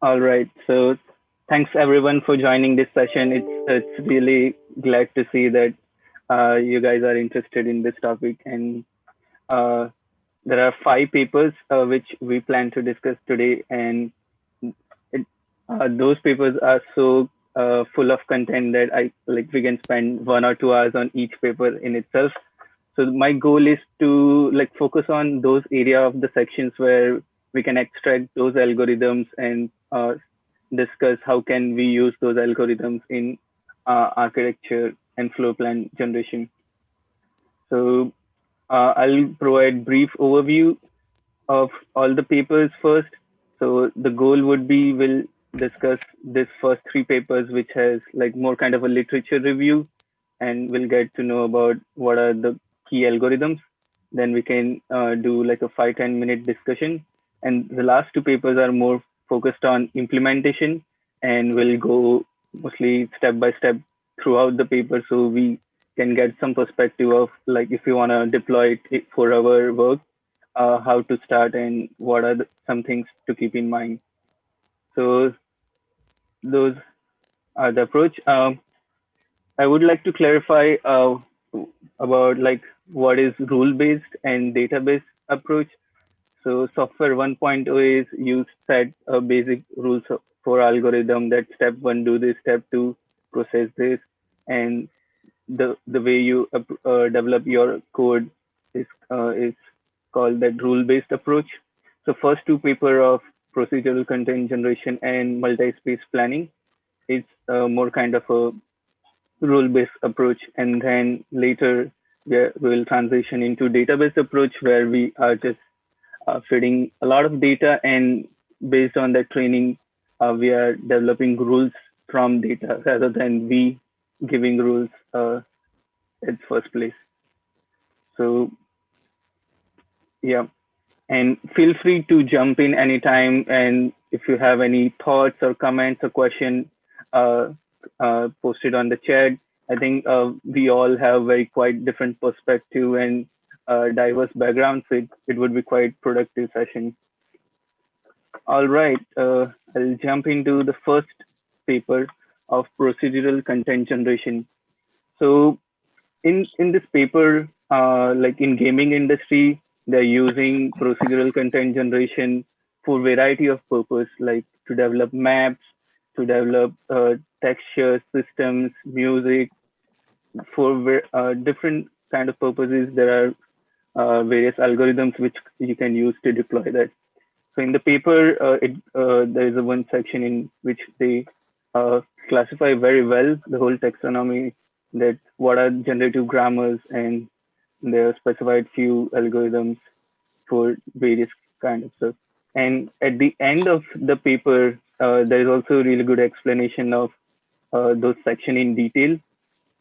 All right. So thanks everyone for joining this session. It's really glad to see that you guys are interested in this topic, and uh, there are five papers which we plan to discuss today, and it, those papers are so full of content that I like we can spend 1 or 2 hours on each paper in itself. So my goal is to like focus on those area of the sections where we can extract those algorithms and discuss how can we use those algorithms in architecture and floor plan generation. So I'll provide brief overview of all the papers first. So the goal would be we'll discuss this first three papers, which has like more kind of a literature review, and we'll get to know about what are the key algorithms. Then we can do like a 5-10 minute discussion. And the last two papers are more focused on implementation, and we'll go mostly step by step throughout the paper so we can get some perspective of like if you want to deploy it for our work, how to start and what are some things to keep in mind. So those are the approach. I would like to clarify about like what is rule-based and database approach. So software 1.0 is you set a basic rules for algorithm that step one do this, step two process this, and the way you develop your code is called that rule-based approach. So first two paper of procedural content generation and multi-space planning is more kind of a rule-based approach, and then later we will transition into database approach where we are just feeding a lot of data, and based on that training, we are developing rules from data rather than we giving rules at first place. So yeah, and feel free to jump in anytime. And if you have any thoughts or comments or question, uh, post it on the chat. I think we all have very quite different perspective and diverse backgrounds. So it would be quite productive session. All right, I'll jump into the first paper of procedural content generation. So in this paper, like in gaming industry, they're using procedural content generation for variety of purpose, like to develop maps, to develop texture systems, music, for different kind of purposes. There are various algorithms which you can use to deploy that. So in the paper, there is a one section in which they classify very well the whole taxonomy, that what are generative grammars, and there are specified few algorithms for various kind of stuff. And at the end of the paper, there is also a really good explanation of those section in detail,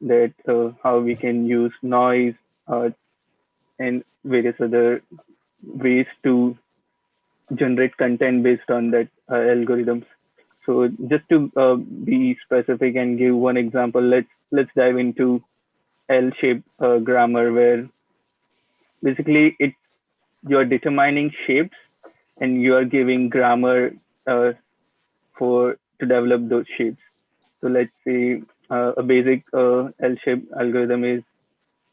that how we can use noise and various other ways to generate content based on that algorithms. So just to be specific and give one example, let's dive into L-shaped grammar, where basically it you're determining shapes and you are giving grammar uh, for to develop those shapes. So let's say a basic L-shaped algorithm is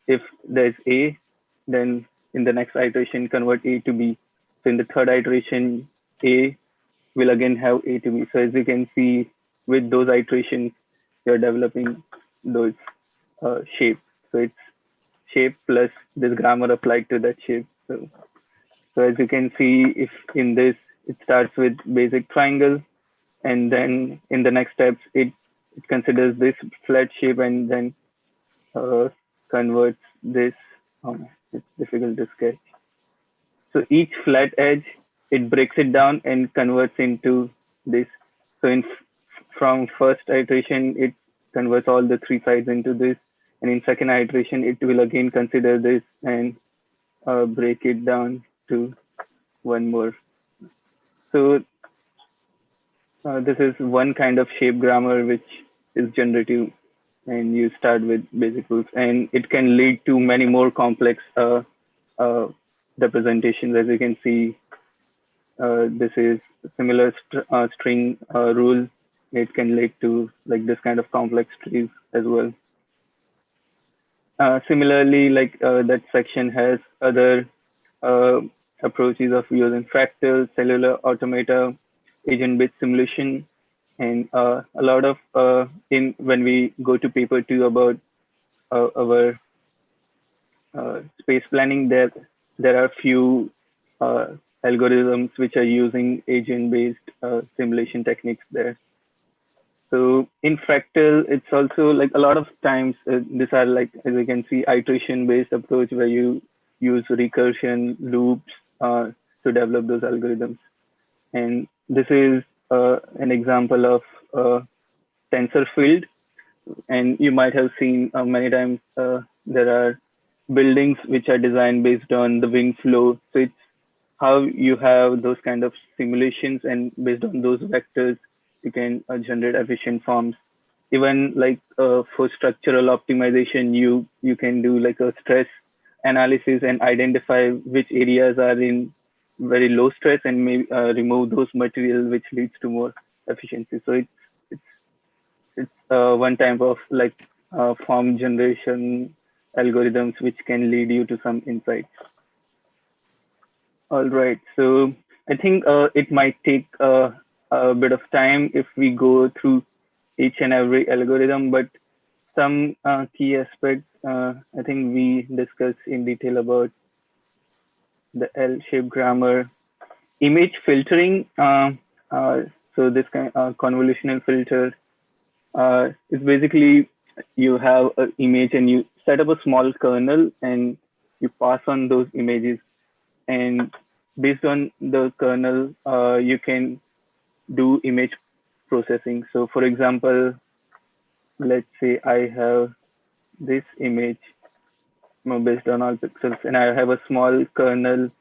if there's A, then in the next iteration convert A to B. So in the third iteration, A will again have A to B. So as you can see, with those iterations, you're developing those shapes. So it's shape plus this grammar applied to that shape. So as you can see, if in this, it starts with basic triangle, and then in the next steps, it considers this flat shape and then uh, converts this. It's difficult to sketch. So each flat edge, it breaks it down and converts into this. So from first iteration, it converts all the three sides into this. And in second iteration, it will again consider this and break it down to one more. So this is one kind of shape grammar which is generative, and you start with basic rules, and it can lead to many more complex uh, representations. As you can see, this is similar string rule, it can lead to like this kind of complex trees as well. Similarly, like that section has other uh, approaches of using fractals, cellular automata, agent-based simulation, and a lot of in when we go to paper two about our space planning, there are few uh, algorithms which are using agent-based simulation techniques there. So in fractal, it's also like a lot of times these are like, as you can see, iteration-based approach where you use recursion loops to develop those algorithms. And this is an example of tensor field. And you might have seen many times there are buildings which are designed based on the wind flow. So it's how you have those kind of simulations, and based on those vectors, you can generate efficient forms. Even like for structural optimization, you can do like a stress analysis and identify which areas are in very low stress and maybe remove those materials, which leads to more efficiency. So it's one type of like form generation algorithms which can lead you to some insights. All right. So I think it might take a bit of time if we go through each and every algorithm, but some key aspects I think we discussed in detail about the L-shaped grammar, image filtering. Uh, so this kind convolutional filter is basically you have an image and you set up a small kernel and you pass on those images, and based on the kernel, you can do image processing. So for example, let's say I have this image based on all pixels, and I have a small kernel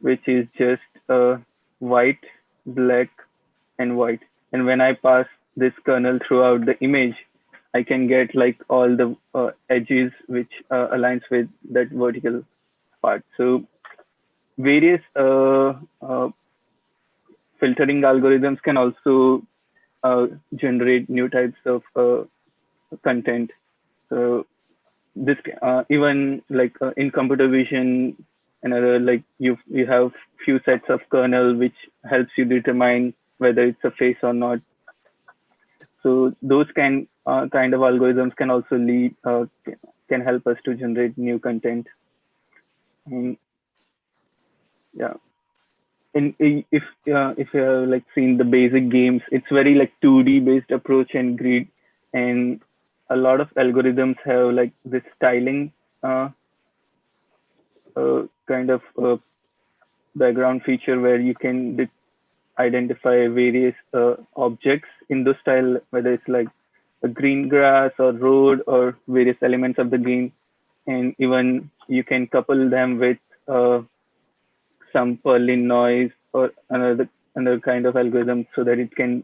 which is just white, black, and white. And when I pass this kernel throughout the image, I can get like all the edges which aligns with that vertical part. So various filtering algorithms can also generate new types of content. So this even like in computer vision, another like you have few sets of kernel which helps you determine whether it's a face or not. So those kind of algorithms can also lead can help us to generate new content. And yeah, and if you have like seen the basic games, it's very like 2D based approach and grid, and a lot of algorithms have like this styling uh, kind of background feature where you can identify various objects in the style, whether it's like a green grass or road or various elements of the game, and even you can couple them with some Perlin noise or another kind of algorithm so that it can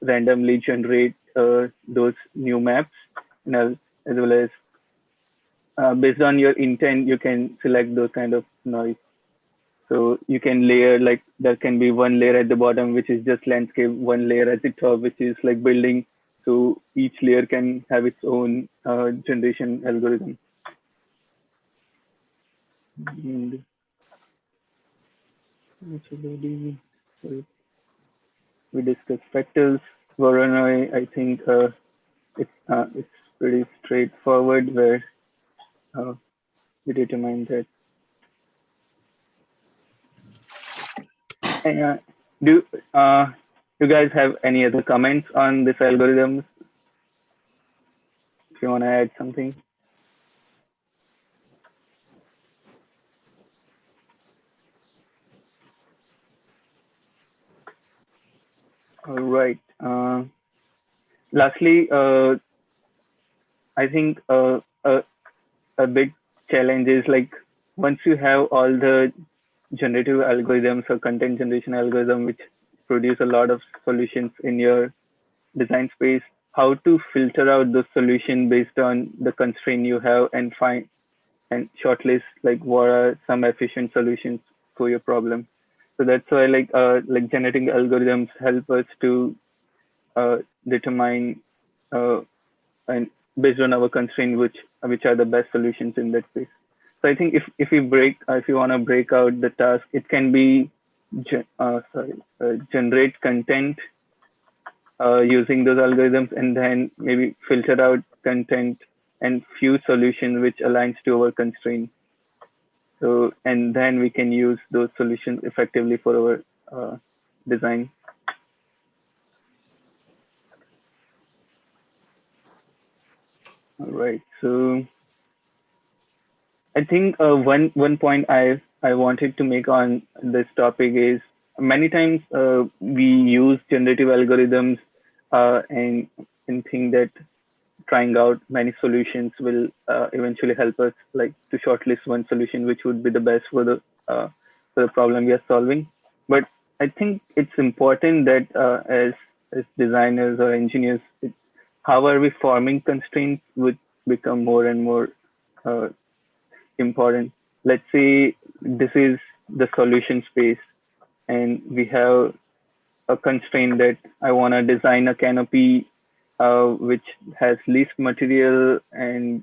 randomly generate those new maps, as well as based on your intent, you can select those kind of noise. So you can layer like there can be one layer at the bottom which is just landscape, one layer at the top which is like building. So each layer can have its own generation algorithm. And actually, we discussed fractals. Voronoi, I think it's pretty straightforward where uh, we determine that. And, do you guys have any other comments on this algorithm? If you want to add something. All right. Lastly, I think a big challenge is like once you have all the generative algorithms or content generation algorithm which produce a lot of solutions in your design space, how to filter out those solutions based on the constraint you have and find and shortlist like what are some efficient solutions for your problem. So that's why like generating algorithms help us to determine uh, and based on our constraint which are the best solutions in that space. So I think if you want to break out the task, it can be generate content using those algorithms, and then maybe filter out content and few solutions which aligns to our constraint. So and then we can use those solutions effectively for our design. All right. So I think one point I wanted to make on this topic is many times we use generative algorithms and think that trying out many solutions will eventually help us like to shortlist one solution which would be the best for the problem we are solving. But I think it's important that as designers or engineers, how are we forming constraints would become more and more uh, important. Let's say this is the solution space, and we have a constraint that I want to design a canopy which has least material and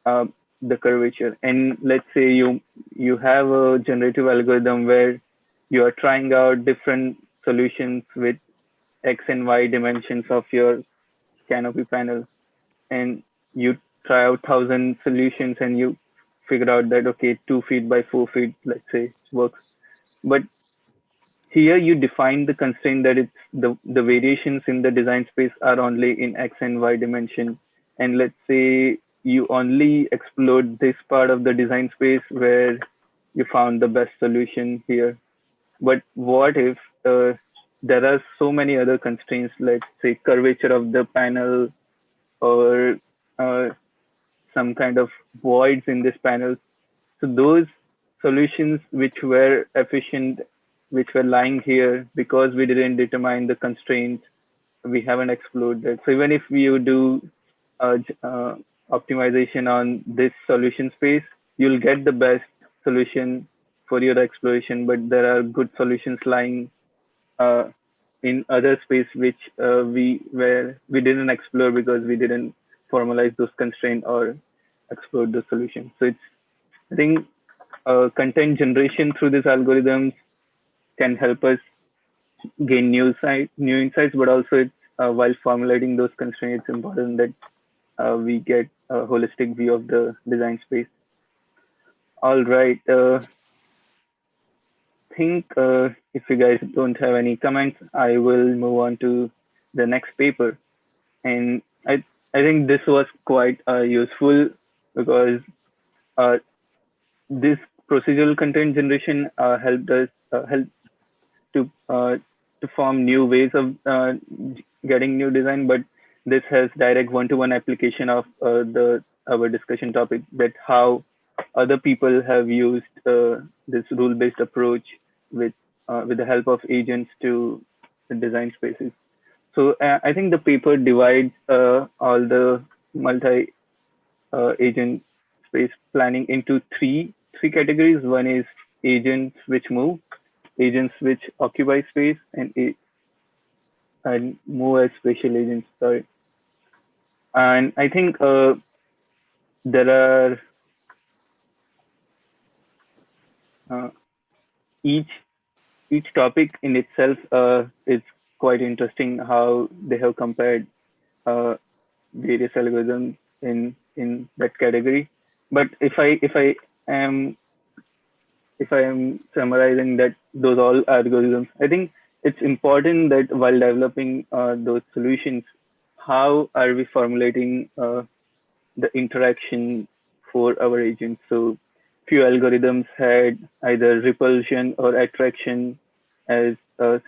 uh, the curvature. And let's say you have a generative algorithm where you are trying out different solutions with x and y dimensions of your canopy panel, and you try out 1,000 solutions and you figure out that okay, 2 feet by 4 feet, let's say, works. But here you define the constraint that it's the variations in the design space are only in x and y dimension. And let's say you only explored this part of the design space where you found the best solution here. But what if there are so many other constraints, let's say curvature of the panel or uh, some kind of voids in this panel. So those solutions which were efficient, which were lying here because we didn't determine the constraints, we haven't explored that. So even if you do optimization on this solution space, you'll get the best solution for your exploration, but there are good solutions lying uh, in other space which we didn't explore because we didn't formalize those constraints or explore the solution. So it's I think content generation through these algorithms can help us gain new insights, but also it's while formulating those constraints, it's important that we get a holistic view of the design space. All right. Think if you guys don't have any comments, I will move on to the next paper. And I think this was quite useful because uh, this procedural content generation helped to form new ways of getting new design, but this has direct one-to-one application of the our discussion topic, that how other people have used this rule-based approach with the help of agents to design spaces. So I think the paper divides all the multi agent space planning into three categories. One is agents which move, agents which occupy space, and move as spatial agents. Sorry. And I think there are uh, each each topic in itself is quite interesting how they have compared uh, various algorithms in that category. But am if I am summarizing that those all algorithms, I think it's important that while developing those solutions, how are we formulating the interaction for our agents? So few algorithms had either repulsion or attraction as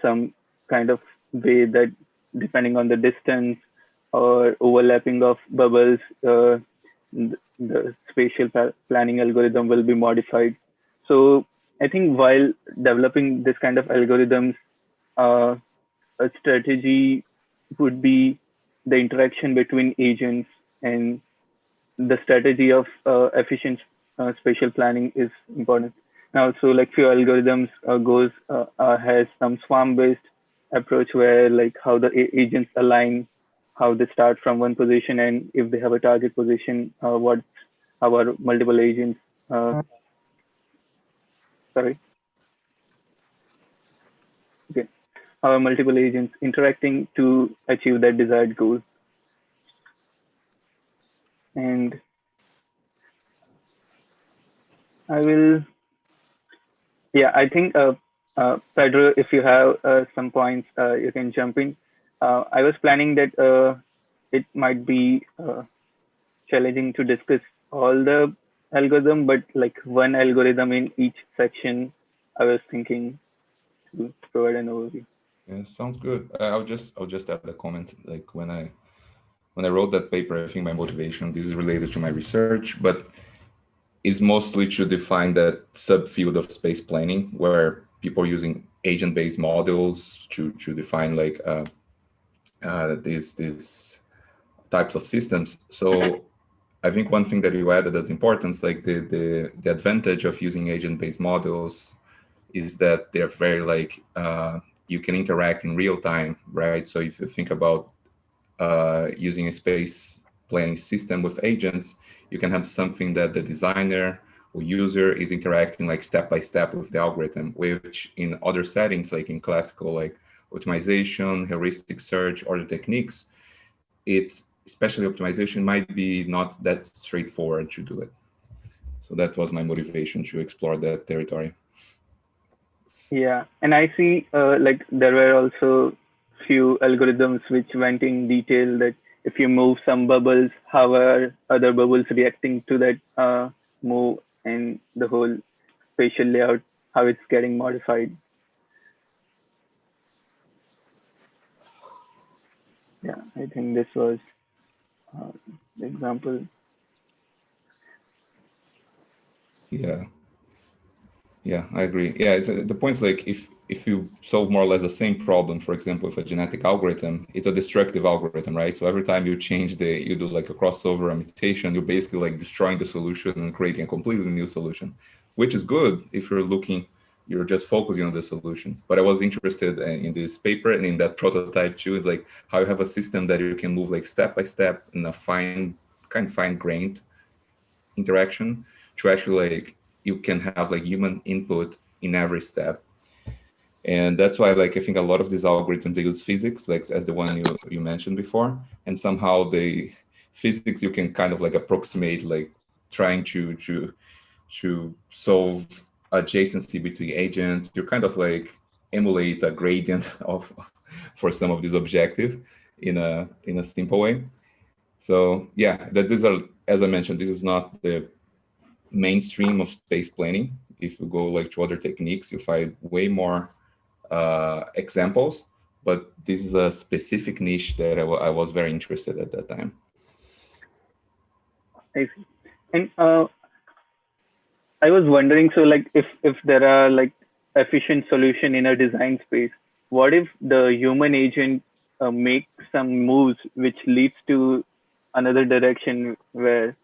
some kind of way that depending on the distance or overlapping of bubbles, the spatial planning algorithm will be modified. So I think while developing this kind of algorithms, uh, a strategy would be the interaction between agents, and the strategy of efficient spatial planning is important. Now, so like few algorithms has some swarm-based approach where like how the agents align, how they start from one position, and if they have a target position, what our multiple agents, sorry, okay, our multiple agents interacting to achieve that desired goal. And I will, yeah, I think, Pedro, if you have some points, you can jump in. I was planning that it might be challenging to discuss all the algorithm, but like one algorithm in each section, I was thinking to provide an overview. Yeah, sounds good. I'll just add a comment. Like when I wrote that paper, I think my motivation, this is related to my research, but is mostly to define that subfield of space planning where people are using agent-based models to define like these types of systems. So I think one thing that you added that's important, like the advantage of using agent-based models is that they're very like you can interact in real time, right? So if you think about using a space planning system with agents, you can have something that the designer or user is interacting like step by step with the algorithm, which in other settings, like in classical like optimization, heuristic search, or the techniques, it's especially optimization might be not that straightforward to do it. So that was my motivation to explore that territory. Yeah, and I see like there were also few algorithms which went in detail that if you move some bubbles, how are other bubbles reacting to that move, and the whole spatial layout, how it's getting modified. Yeah, I think this was uh, the example. Yeah. Yeah, I agree. Yeah, the point's like if you solve more or less the same problem, for example, with a genetic algorithm, it's a destructive algorithm, right? So every time you change you do like a crossover, a mutation, you're basically like destroying the solution and creating a completely new solution, which is good if you're looking, you're just focusing on the solution. But I was interested in this paper and in that prototype too, is like how you have a system that you can move like step by step in a fine-grained interaction to actually like you can have like human input in every step. And that's why like I think a lot of these algorithms they use physics like as the one you mentioned before, and somehow they physics you can kind of like approximate like trying to solve adjacency between agents. You kind of like emulate a gradient of for some of these objectives in a simple way. So yeah, that these are, as I mentioned, this is not the mainstream of space planning. If you go like to other techniques, you find way more examples, but this is a specific niche that I was very interested at that time. I see. And I was wondering, so like if there are like efficient solution in a design space, what if the human agent makes some moves which leads to another direction where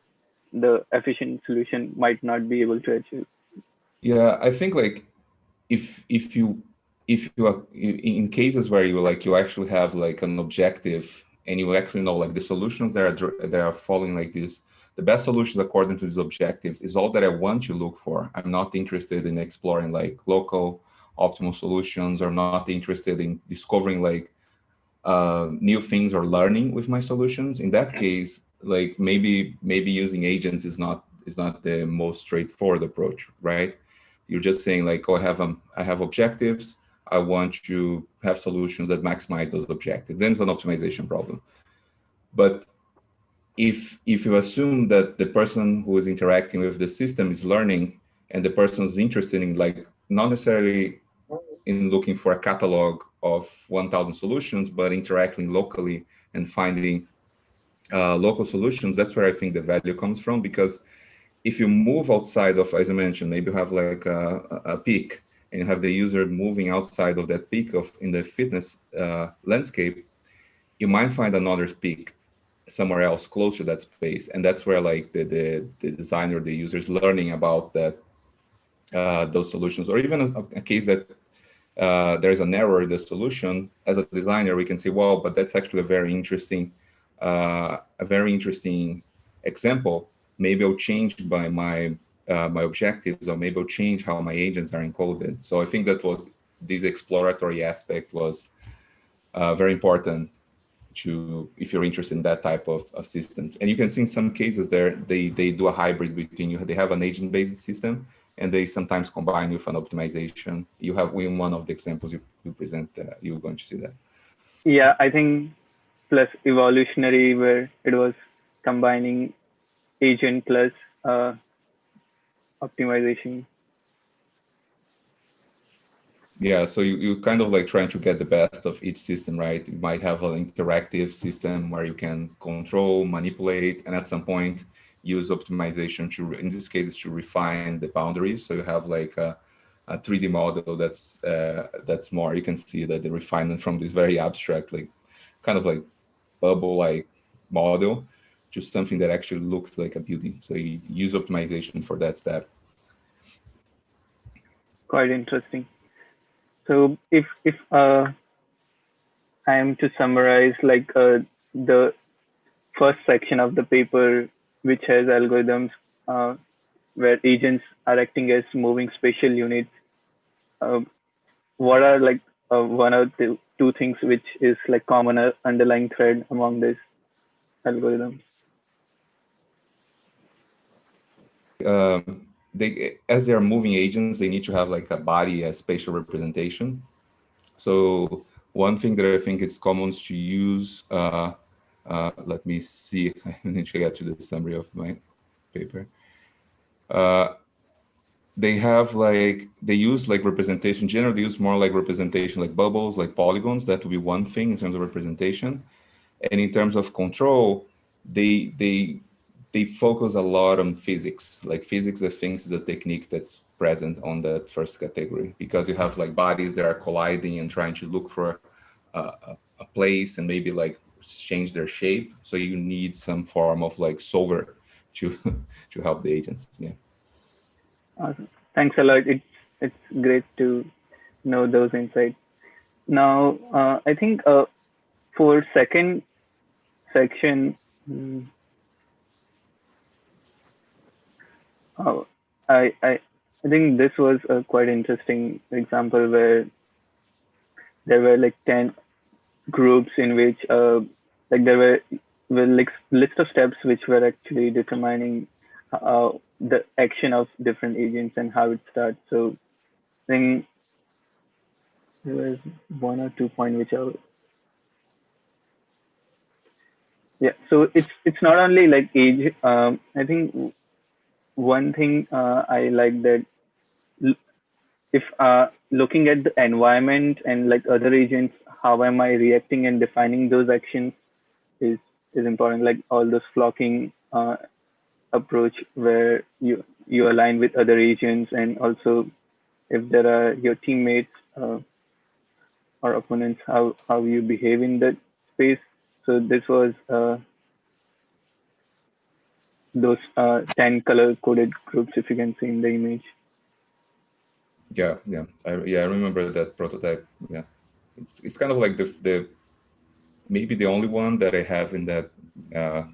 the efficient solution might not be able to achieve? Yeah, I think like if you are in cases where you actually have like an objective and you actually know like the solutions that are following like this, the best solutions according to these objectives is all that I want to look for. I'm not interested in exploring like local optimal solutions, or not interested in discovering like new things or learning with my solutions. In that case, like maybe using agents is not the most straightforward approach, right? You're just saying like, oh, I have objectives. I want to have solutions that maximize those objectives. Then it's an optimization problem. But if you assume that the person who is interacting with the system is learning, and the person is interested in like not necessarily in looking for a catalog of 1,000 solutions, but interacting locally and finding local solutions, that's where I think the value comes from. Because if you move outside of, as I mentioned, maybe you have like a peak, and you have the user moving outside of that peak of in the fitness landscape, you might find another peak somewhere else close to that space, and that's where like the designer, the user is learning about that those solutions, or even a case that there's an error in the solution. As a designer, we can say, well, but that's actually a very interesting example. Maybe I'll change by my objectives, or maybe I'll change how my agents are encoded. So I think that was this exploratory aspect was very important to, if you're interested in that type of systems. And you can see in some cases there, they do a hybrid between they have an agent-based system, and they sometimes combine with an optimization. You have in one of the examples you present, you're going to see that. Yeah, I think plus evolutionary where it was combining agent plus optimization. Yeah, so you kind of like trying to get the best of each system, right? You might have an interactive system where you can control, manipulate, and at some point use optimization to, in this case, to refine the boundaries. So you have like a 3D model that's more, you can see that the refinement from this very abstract, like kind of like bubble-like model to something that actually looks like a building. So you use optimization for that step. Quite interesting. So if I am to summarize like the first section of the paper, which has algorithms where agents are acting as moving spatial units, uh, what are like one or two things which is like common underlying thread among these algorithms? They, as they are moving agents, they need to have like a body as spatial representation. So one thing that I think is common to use, let me see, I need to get to the summary of my paper. They have like, they use like representation, generally use more like representation, like bubbles, like polygons. That would be one thing in terms of representation. And in terms of control, they focus a lot on physics. Like physics, I think, is the technique that's present on that first category, because you have like bodies that are colliding and trying to look for a place and maybe like change their shape. So you need some form of like solver to to help the agents. Yeah. Awesome. Thanks a lot. It's great to know those insights. Now, I think for second section, oh, I think this was a quite interesting example where there were like 10 groups in which like there were like list of steps which were actually determining the action of different agents and how it starts. So I think there was one or two point which are, yeah. So it's not only like age. I think one thing I like that if looking at the environment and like other agents, how am I reacting and defining those actions is is important. Like all those flocking approach where you align with other agents, and also if there are your teammates or opponents, how you behave in that space. So this was those 10 color coded groups, if you can see in the image. I remember that prototype. Yeah, it's kind of like the maybe the only one that I have in that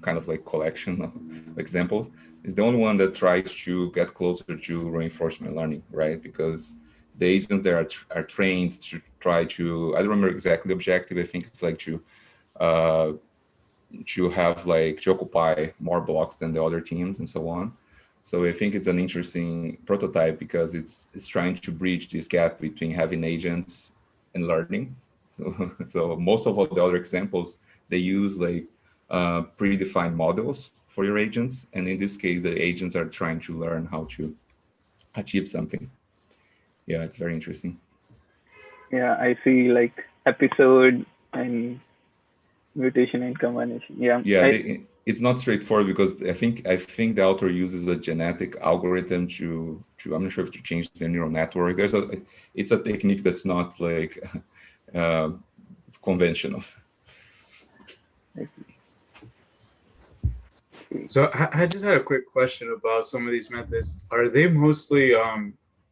kind of like collection of examples. Is the only one that tries to get closer to reinforcement learning, right? Because the agents that are trained to try to, I don't remember exactly the objective. I think it's like uh, to have like to occupy more blocks than the other teams and so on. So I think it's an interesting prototype because it's trying to bridge this gap between having agents and learning. So most of all the other examples, they use like predefined models for your agents. And in this case, the agents are trying to learn how to achieve something. Yeah, it's very interesting. Yeah, I see like episode and mutation and combination. Yeah, Yeah, it's not straightforward because I think the author uses a genetic algorithm to I'm not sure if to change the neural network. It's a technique that's not like uh, conventional. I see. So I just had a quick question about some of these methods. Are they mostly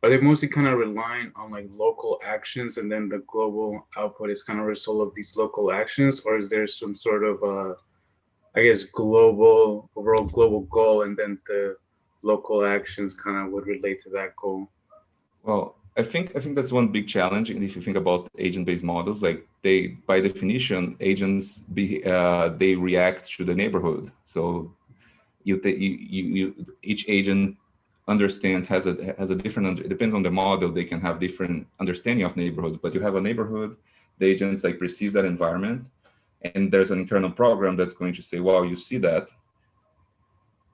are they mostly kind of relying on like local actions, and then the global output is kind of a result of these local actions, or is there some sort of I guess overall global goal, and then the local actions kind of would relate to that goal? Well, I think that's one big challenge. And if you think about agent-based models, like they, by definition, agents they react to the neighborhood. So each agent understand has a different it depends on the model. They can have different understanding of neighborhood, but you have a neighborhood, the agents like perceive that environment, and there's an internal program that's going to say, well, you see that,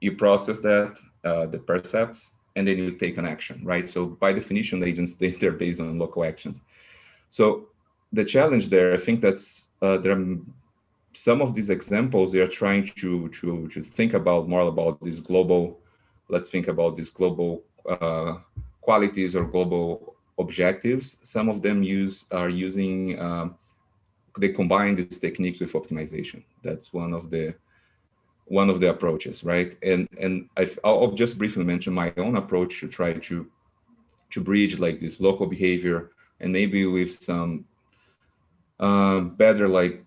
you process that, the percepts, and then you take an action, right? So by definition, the agents they're based on local actions. So the challenge there, I think that's there are some of these examples. They are trying to think about more about these global. Let's think about these global qualities or global objectives. Some of them are using they combine these techniques with optimization. That's one of the approaches, right? And I'll just briefly mention my own approach to try to bridge like this local behavior, and maybe with some better like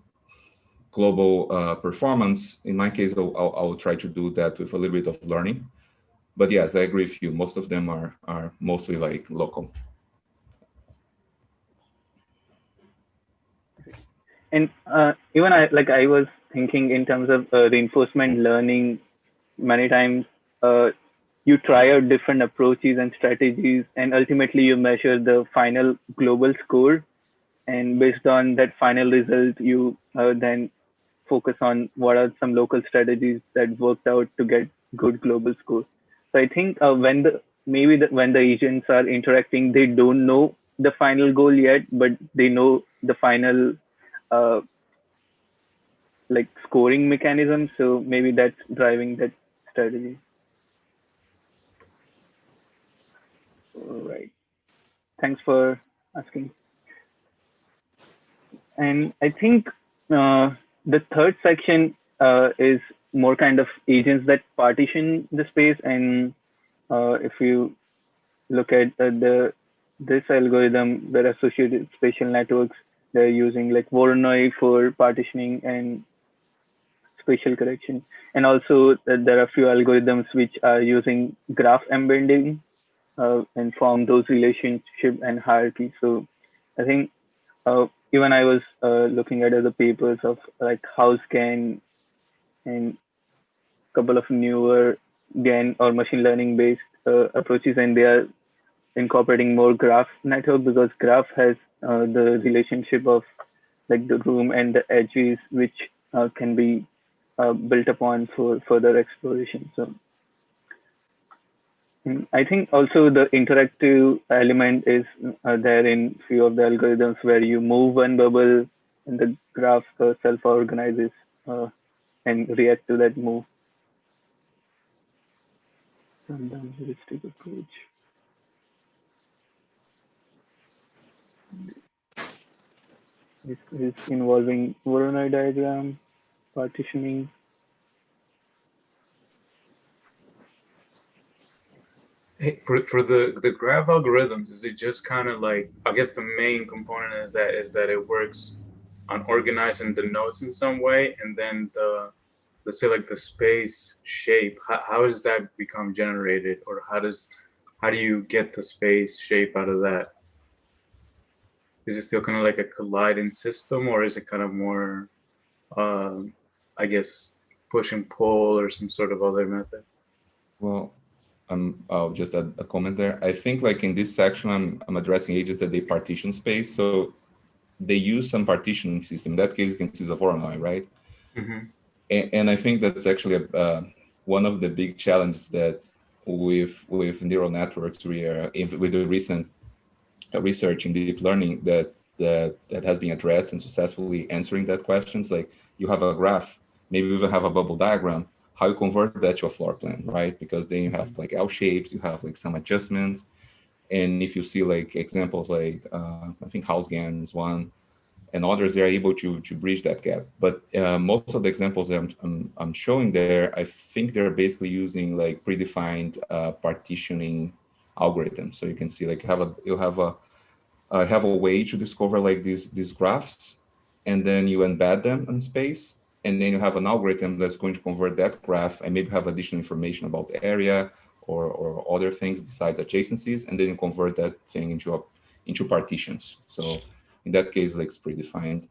global performance. In my case, I'll try to do that with a little bit of learning. But yes, I agree with you. Most of them are mostly like local. And even I was thinking in terms of reinforcement learning. Many times, you try out different approaches and strategies, and ultimately you measure the final global score. And based on that final result, you then focus on what are some local strategies that worked out to get good global scores. So I think when the agents are interacting, they don't know the final goal yet, but they know the final uh, like scoring mechanism. So maybe that's driving that strategy. All right. Thanks for asking. And I think the third section is more kind of agents that partition the space. And if you look at this algorithm, they're associated spatial networks. They're using like Voronoi for partitioning and spatial correction. And also there are a few algorithms which are using graph embedding and form those relationship and hierarchy. So I think even I was looking at other papers of like HouseGAN and a couple of newer GAN or machine learning based approaches, and they are incorporating more graph network because graph has the relationship of like the room and the edges, which can be built upon for further exploration. So I think also the interactive element is there in few of the algorithms where you move one bubble and the graph self-organizes and react to that move. Random heuristic approach. This is involving Voronoi diagram, partitioning. Hey, for the graph algorithms, is it just kind of like, I guess the main component is that it works on organizing the nodes in some way, and then the, let's say like the space shape, how does that become generated, or how do you get the space shape out of that? Is it still kind of like a colliding system, or is it kind of more, I guess, push and pull or some sort of other method? Well, I'll just add a comment there. I think like in this section, I'm addressing agents that they partition space. So they use some partitioning system. In that case, you can see the Voronoi, right? Mm-hmm. And I think that's actually one of the big challenges that with neural networks with the recent research in deep learning that has been addressed and successfully answering that questions. Like you have a graph, maybe you even have a bubble diagram, how you convert that to a floor plan, right? Because then you have like L shapes, you have like some adjustments. And if you see like examples like I think HouseGAN is one, and others, they're able to bridge that gap. But most of the examples that I'm showing there, I think they're basically using like predefined partitioning algorithm. So you can see like you have a way to discover like these graphs, and then you embed them in space, and then you have an algorithm that's going to convert that graph and maybe have additional information about the area or other things besides adjacencies, and then you convert that thing into partitions. So in that case, like it's predefined.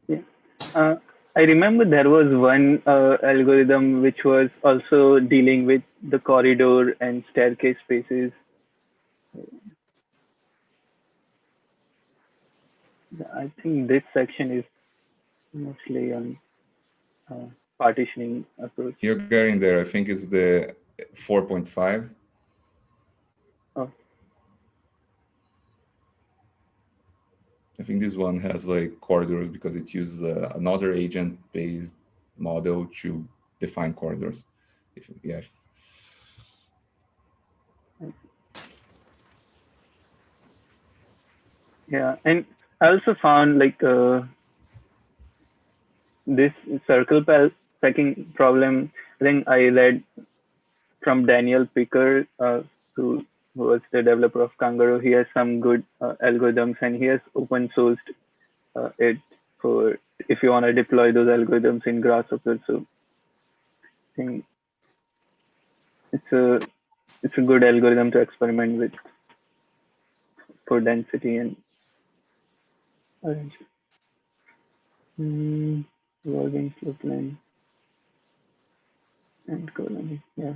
Yeah. Uh, I remember there was one algorithm which was also dealing with the corridor and staircase spaces. I think this section is mostly on uh, partitioning approach. You're getting there. I think it's the 4.5. Oh, I think this one has like corridors because it uses another agent-based model to define corridors. Yeah. yeah. And I also found like this pecking problem. I think I read from Daniel Picker, who was the developer of Kangaroo. He has some good algorithms, and he has open sourced it for if you want to deploy those algorithms in Grasshopper. So I think it's a it's a good algorithm to experiment with for density and arrangement. Logging slope line and colony. Yeah,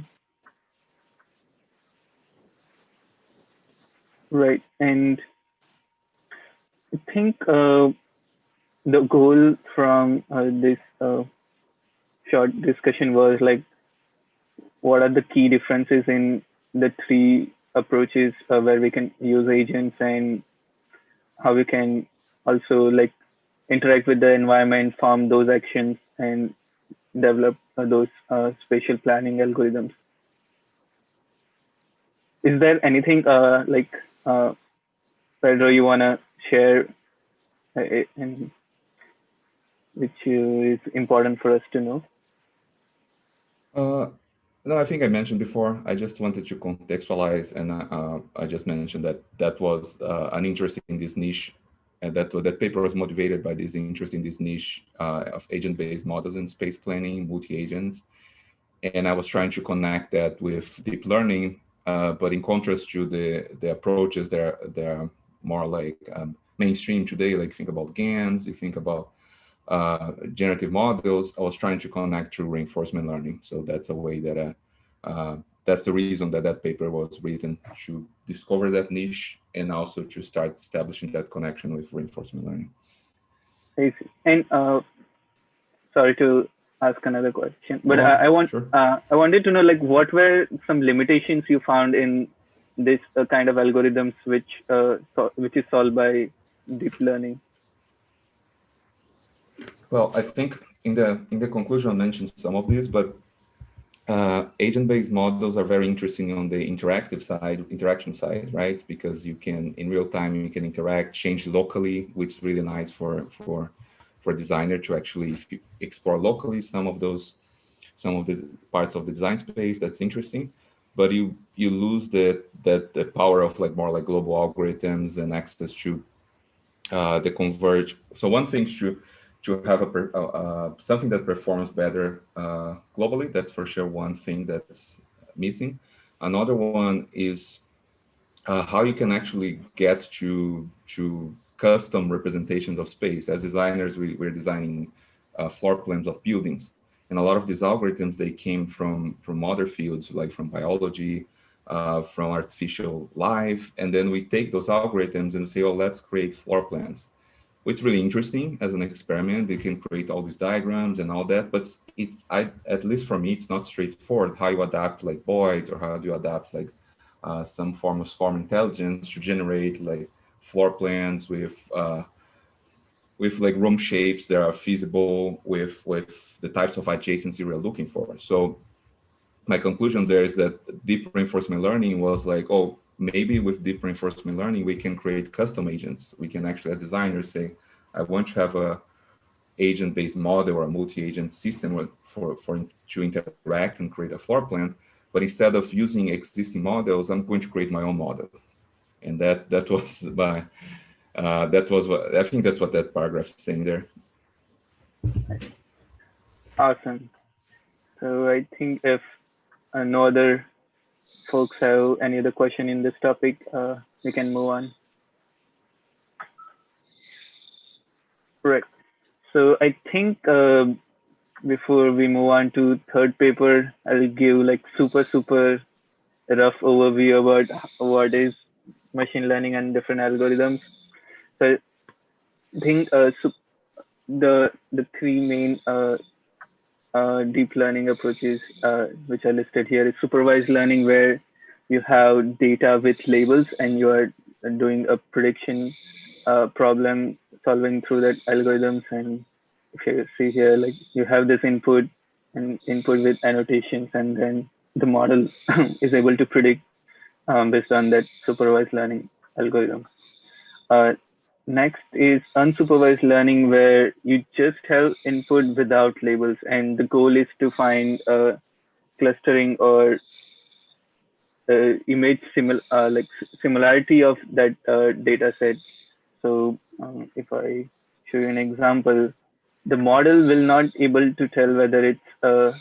right. And I think the goal from this short discussion was like what are the key differences in the three approaches where we can use agents, and how we can also like interact with the environment, form those actions, and develop those spatial planning algorithms. Is there anything uh, Pedro you wanna share, and which is important for us to know? No, I think I mentioned before. I just wanted to contextualize, and I just mentioned that that was an interest in this niche, and that paper was motivated by this interest in this niche of agent-based models in space planning, multi-agents, and I was trying to connect that with deep learning, but in contrast to the approaches that are more like mainstream today, like think about GANs, you think about generative models. I was trying to connect to reinforcement learning. So that's a way that that's the reason that that paper was written, to discover that niche and also to start establishing that connection with reinforcement learning. I see. And sorry to ask another question, but Sure. I wanted to know like what were some limitations you found in this kind of algorithms which is solved by deep learning. Well, I think in the conclusion I mentioned some of these, but agent-based models are very interesting on the interaction side, right? Because you can, in real time, you can interact, change locally, which is really nice for designer to actually explore locally some of the parts of the design space. That's interesting, but you lose the power of like more like global algorithms and access to the converge. So one thing is to have something that performs better globally. That's for sure one thing that's missing. Another one is how you can actually get to custom representations of space. As designers, we're designing floor plans of buildings, and a lot of these algorithms, they came from other fields, like from biology, from artificial life, and then we take those algorithms and say, oh, let's create floor plans, which is really interesting as an experiment. They can create all these diagrams and all that, but at least for me, it's not straightforward how you adapt like voids, or how do you adapt like some form of swarm intelligence to generate like floor plans with like room shapes that are feasible with the types of adjacency we're looking for. So my conclusion there is that deep reinforcement learning was like, oh, maybe with deep reinforcement learning, we can create custom agents. We can actually, as designers, say, I want to have a agent-based model or a multi-agent system to interact and create a floor plan. but instead of using existing models, I'm going to create my own model. And that was my that was what I think that's what that paragraph is saying there. Awesome. So I think if no other folks have any other question in this topic, we can move on. Right. So I think before we move on to third paper, I'll give like super rough overview about what is machine learning and different algorithms. So I think the three main deep learning approaches which are listed here is supervised learning, where you have data with labels and you are doing a prediction problem solving through that algorithms. And if you see here, like you have this input and input with annotations, and then the model is able to predict based on that supervised learning algorithm. Uh, Next is unsupervised learning, where you just have input without labels, and the goal is to find clustering or image similarity of that data set. So if I show you an example, the model will not able to tell whether it's a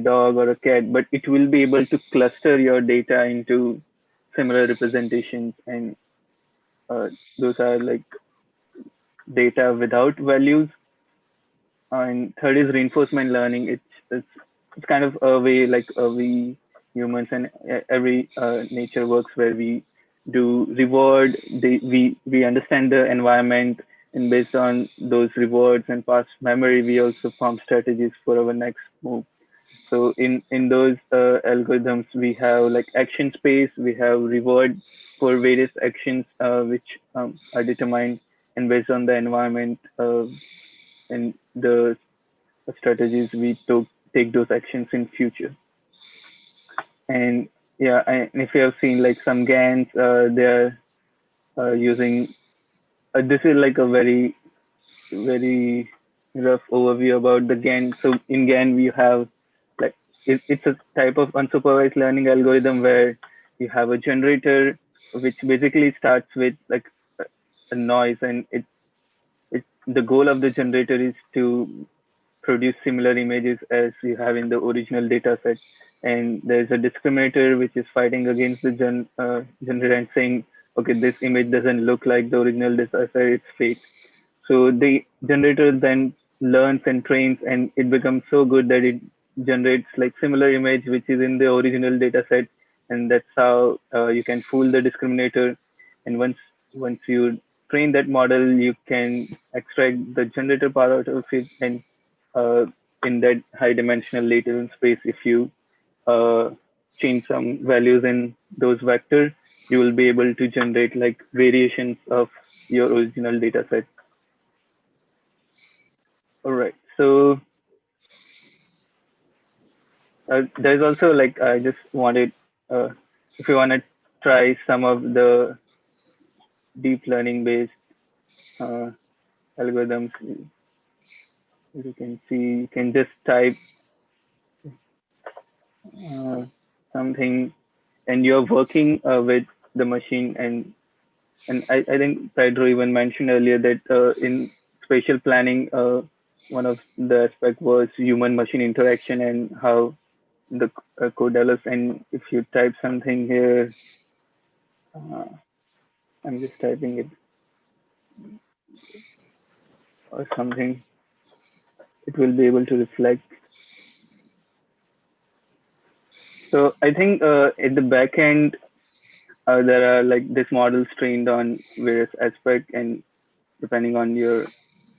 dog or a cat, but it will be able to cluster your data into similar representations, and those are like data without values. And third is reinforcement learning. It's kind of a way like we humans and every nature works, where we do reward. We understand the environment, and based on those rewards and past memory, we also form strategies for our next move. So in those algorithms, we have like action space, we have reward for various actions which are determined and based on the environment and the strategies we take those actions in future. And yeah, and if you have seen like some GANs, they are using. This is like a very rough overview about the GAN. So in GAN, we have like it's a type of unsupervised learning algorithm where you have a generator which basically starts with like a noise, and it the goal of the generator is to produce similar images as you have in the original data set. And there's a discriminator which is fighting against the generator and saying, okay, this image doesn't look like the original data set, it's fake. So the generator then learns and trains, and it becomes so good that it generates like similar image which is in the original data set. And that's how you can fool the discriminator. And once you train that model, you can extract the generator part out of it, and uh, in that high dimensional latent space, if you uh, change some values in those vectors, you will be able to generate like variations of your original data set. All right. So there's also like I just wanted, if you want to try some of the deep learning based uh, algorithms, as you can see, you can just type uh, something, and you're working with the machine. And I think Pedro even mentioned earlier that in spatial planning, one of the aspect was human machine interaction and how the code develops. And if you type something here, uh, I'm just typing it or something, it will be able to reflect. So I think at the back end, there are like this models trained on various aspects, and depending on your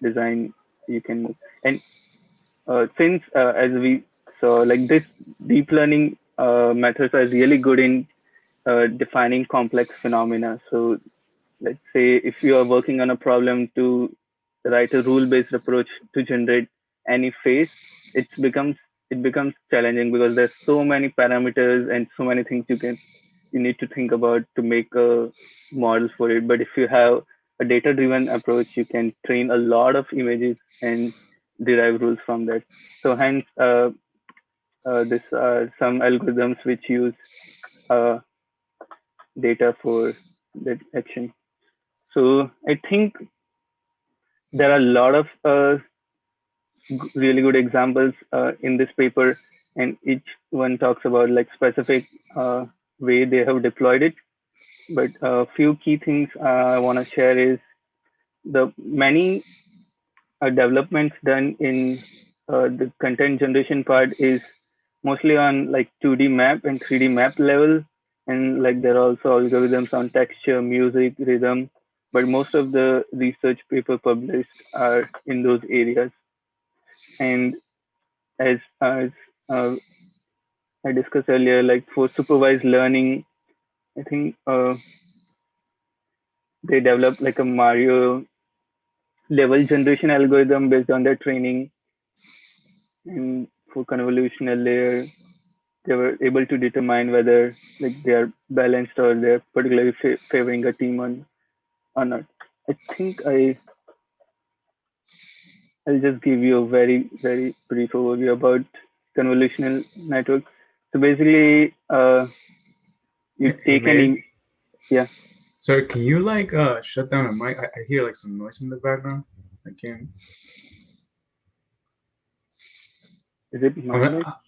design, you can move. And since as we saw, like this deep learning methods are really good in defining complex phenomena. So let's say if you are working on a problem to write a rule-based approach to generate any face, it becomes it becomes challenging because there's so many parameters and so many things you need to think about to make a model for it. But if you have a data-driven approach, you can train a lot of images and derive rules from that. So hence, these are some algorithms which use data for detection. So I think there are a lot of really good examples in this paper, and each one talks about like specific way they have deployed it. But a few key things I want to share is the many developments done in the content generation part is mostly on like 2D map and 3D map level, and like there are also algorithms on texture, music, rhythm, but most of the research paper published are in those areas. And as uh, I discussed earlier, like for supervised learning, I think they developed like a Mario level generation algorithm based on their training. And for convolutional layer, they were able to determine whether like they are balanced or they're particularly favoring a team on or not. I think I'll just give you a very brief overview about convolutional network. So basically, you Hey, take an yeah. sorry, can you like shut down the mic? I hear like some noise in the background. I can't. Is it I'm my not,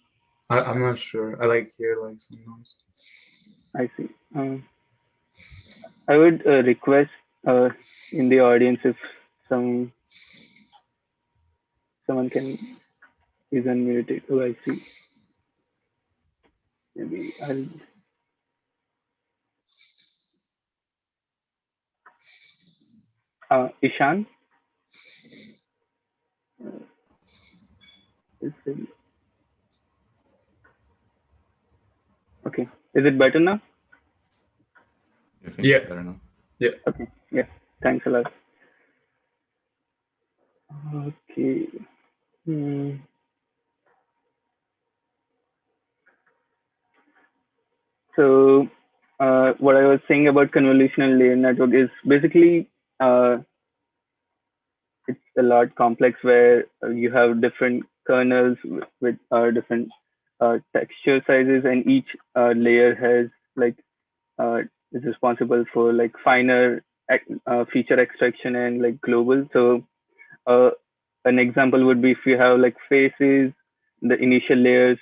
I'm not sure. I like hear like some noise. I see. I would request in the audience if someone can is unmuted. Oh, I see. Maybe I'll. Ishan. Is it, okay. Is it better now? I think Yeah. it's better now. Yeah. Okay. Yeah. Thanks a lot. Okay. Hmm. So, what I was saying about convolutional layer network is basically it's a lot complex where you have different kernels with different texture sizes, and each layer has like is responsible for like finer feature extraction and like global. So uh, an example would be if you have like faces, the initial layers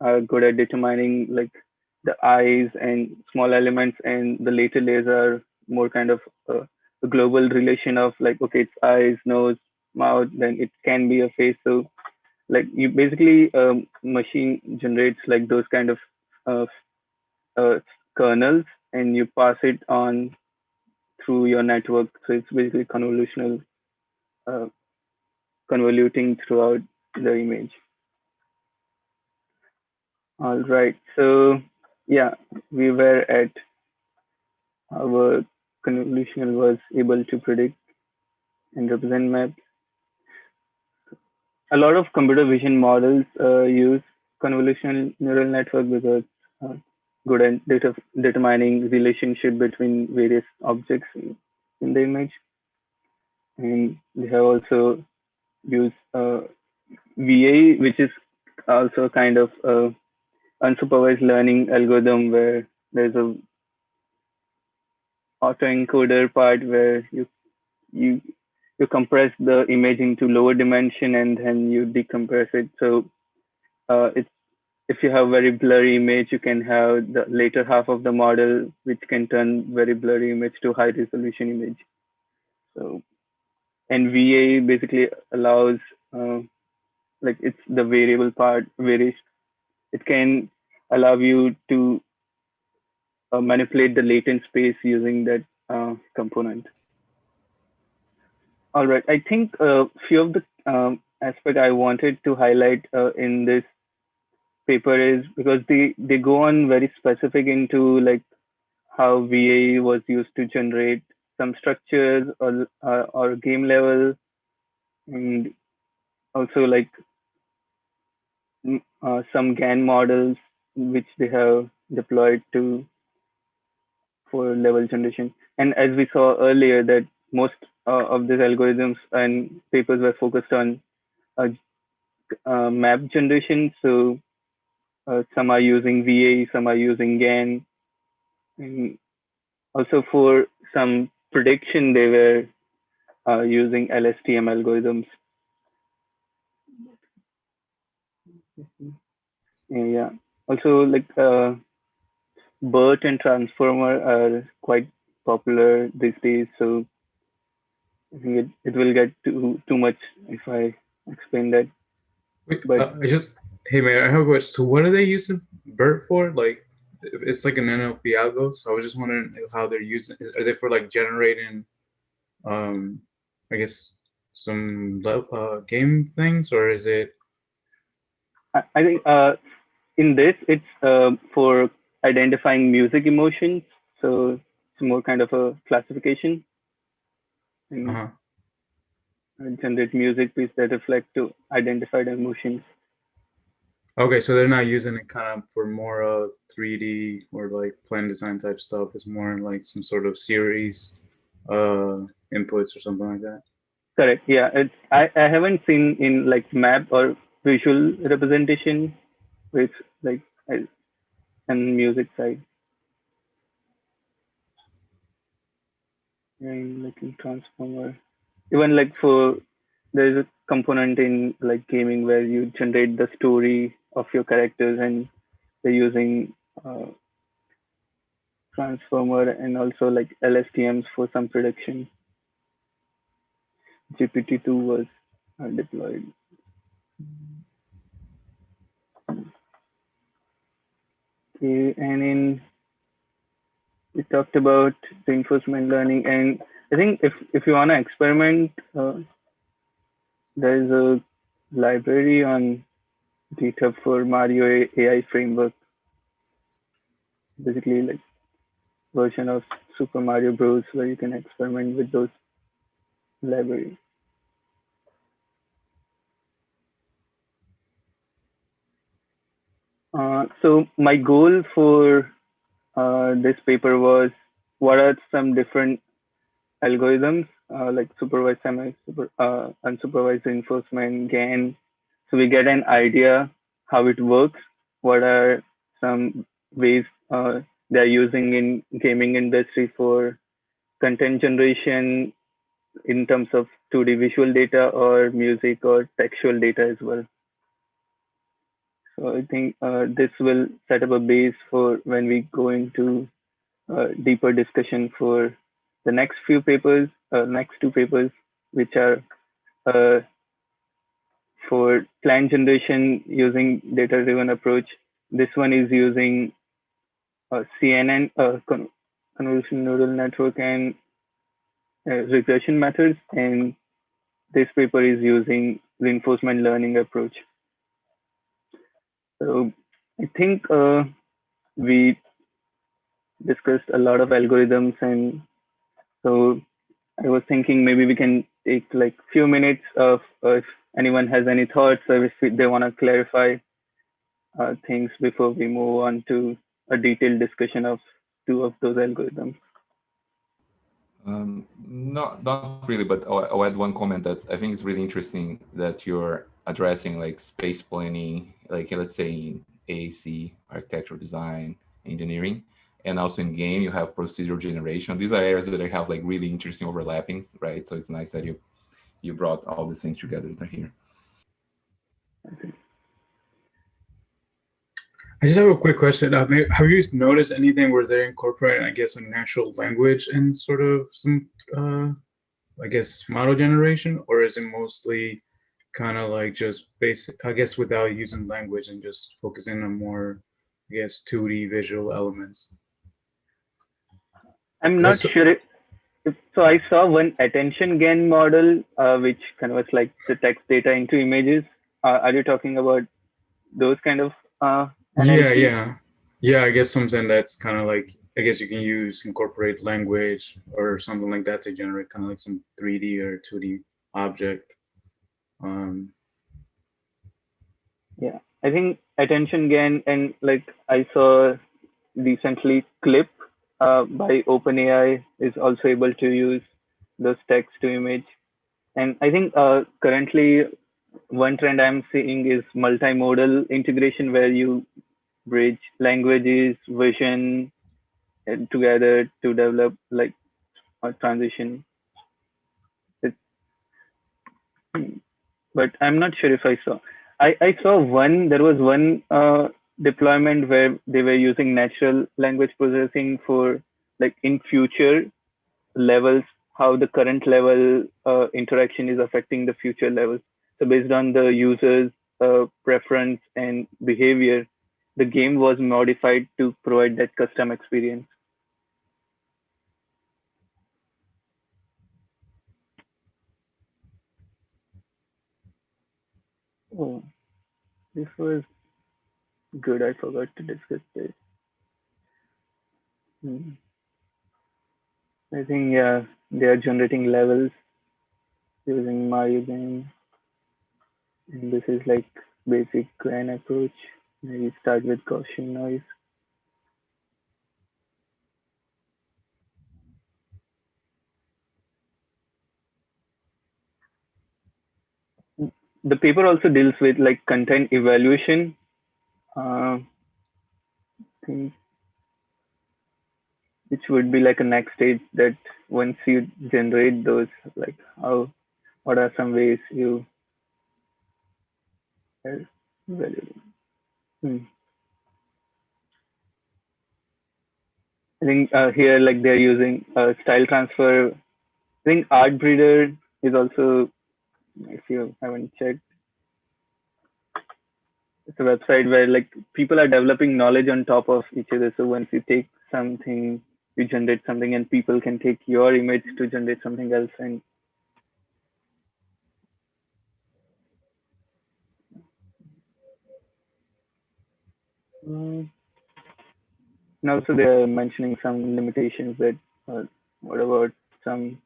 are good at determining like the eyes and small elements, and the later layers are more kind of a global relation of like, okay, it's eyes, nose, mouth, then it can be a face. So like you basically machine generates like those kind of uh, uh, kernels, and you pass it on through your network. So it's basically convolutional uh, convoluting throughout the image. All right. So yeah, we were at our convolutional was able to predict and represent maps. A lot of computer vision models use convolutional neural network because uh, good at determining relationship between various objects in the image, and they have also used VA, which is also kind of unsupervised learning algorithm where there's a autoencoder part where you you compress the image into lower dimension and then you decompress it. So it's if you have very blurry image, you can have the later half of the model which can turn very blurry image to high resolution image. So and VA basically allows like it's the variable part varies. It can allow you to manipulate the latent space using that component. All right. I think a few of the aspect I wanted to highlight in this paper is because they go on very specific into like how VA was used to generate some structures or game level, and also like some GAN models which they have deployed to for level generation. And as we saw earlier, that most of these algorithms and papers were focused on uh, map generation. So Some are using VA, some are using GAN, and also for some prediction they were using LSTM algorithms. Yeah. Also, like BERT and transformer are quite popular these days, so I think it will get too much if I explain that. Wait, But hey man, I have a question. So what are they using BERT for? Like, it's like an NLP algo. So I was just wondering how they're using. Are they for like generating, I guess some game things, or is it? I think in this it's for identifying music emotions, so it's more kind of a classification and Uh-huh. generate music piece that reflect to identified emotions. Okay, so they're not using it kind of for more 3D or like plan design type stuff. It's more like some sort of series inputs or something like that. Correct. Yeah. I haven't seen in like map or visual representation with like and music side. And like in transformer. Even like for there is a component in like gaming where you generate the story of your characters and they're using uh, transformer and also like LSTMs for some prediction. GPT-2 was deployed. Okay, and in we talked about reinforcement learning, and I think if you want to experiment, there is a library on GitHub for Mario AI framework, basically like version of Super Mario Bros. Where you can experiment with those libraries. So my goal for this paper was what are some different algorithms like supervised unsupervised reinforcement, GAN, so we get an idea how it works, what are some ways they're using in gaming industry for content generation in terms of 2D visual data or music or textual data as well. So I think this will set up a base for when we go into deeper discussion for the next few papers, next two papers, which are uh, for plan generation using data-driven approach. This one is using CNN, convolutional neural network, and regression methods, and this paper is using reinforcement learning approach. So I think we discussed a lot of algorithms, and so I was thinking maybe we can take like few minutes of if anyone has any thoughts or if they want to clarify things before we move on to a detailed discussion of two of those algorithms. Not really, but I'll add one comment that I think is really interesting that you're addressing like space planning, like let's say in AAC, architectural design, engineering, and also in game you have procedural generation. These are areas that I have like really interesting overlapping, right? So it's nice that you brought all these things together here. Okay. I just have a quick question. Have you noticed anything where they're incorporating, I guess, a natural language in sort of some, I guess, model generation, or is it mostly kind of like just basic, I guess, without using language and just focusing on more, I guess, 2D visual elements? I'm not Because sure so I saw one attention gain model, which converts like the text data into images. Are you talking about those kind of yeah, NLP? yeah, yeah. I guess something that's kind of like, I guess you can incorporate language or something like that to generate kind of like some 3D or 2D object. Um, Yeah, I think attention gain and like I saw recently Clip by OpenAI is also able to use those text to image. And I think currently one trend I'm seeing is multimodal integration where you bridge languages, vision together to develop like a transition. It, but I'm not sure if I saw. I saw one. There was one deployment where they were using natural language processing for like in future levels, how the current level interaction is affecting the future levels. So based on the user's preference and behavior, the game was modified to provide that custom experience. Oh, this was good. I forgot to discuss this. Hmm. I think yeah, they are generating levels using Mario game, and this is like basic grand approach. Maybe start with Gaussian noise. The paper also deals with like content evaluation. I think which would be like a next stage that once you generate those, like how, what are some ways you are evaluating? Hmm. I think here like they're using style transfer. I think Art Breeder is also, if you haven't checked, it's a website where like people are developing knowledge on top of each other. So once you take something, you generate something, and people can take your image to generate something else. And mm, and also they're mentioning some limitations that what about some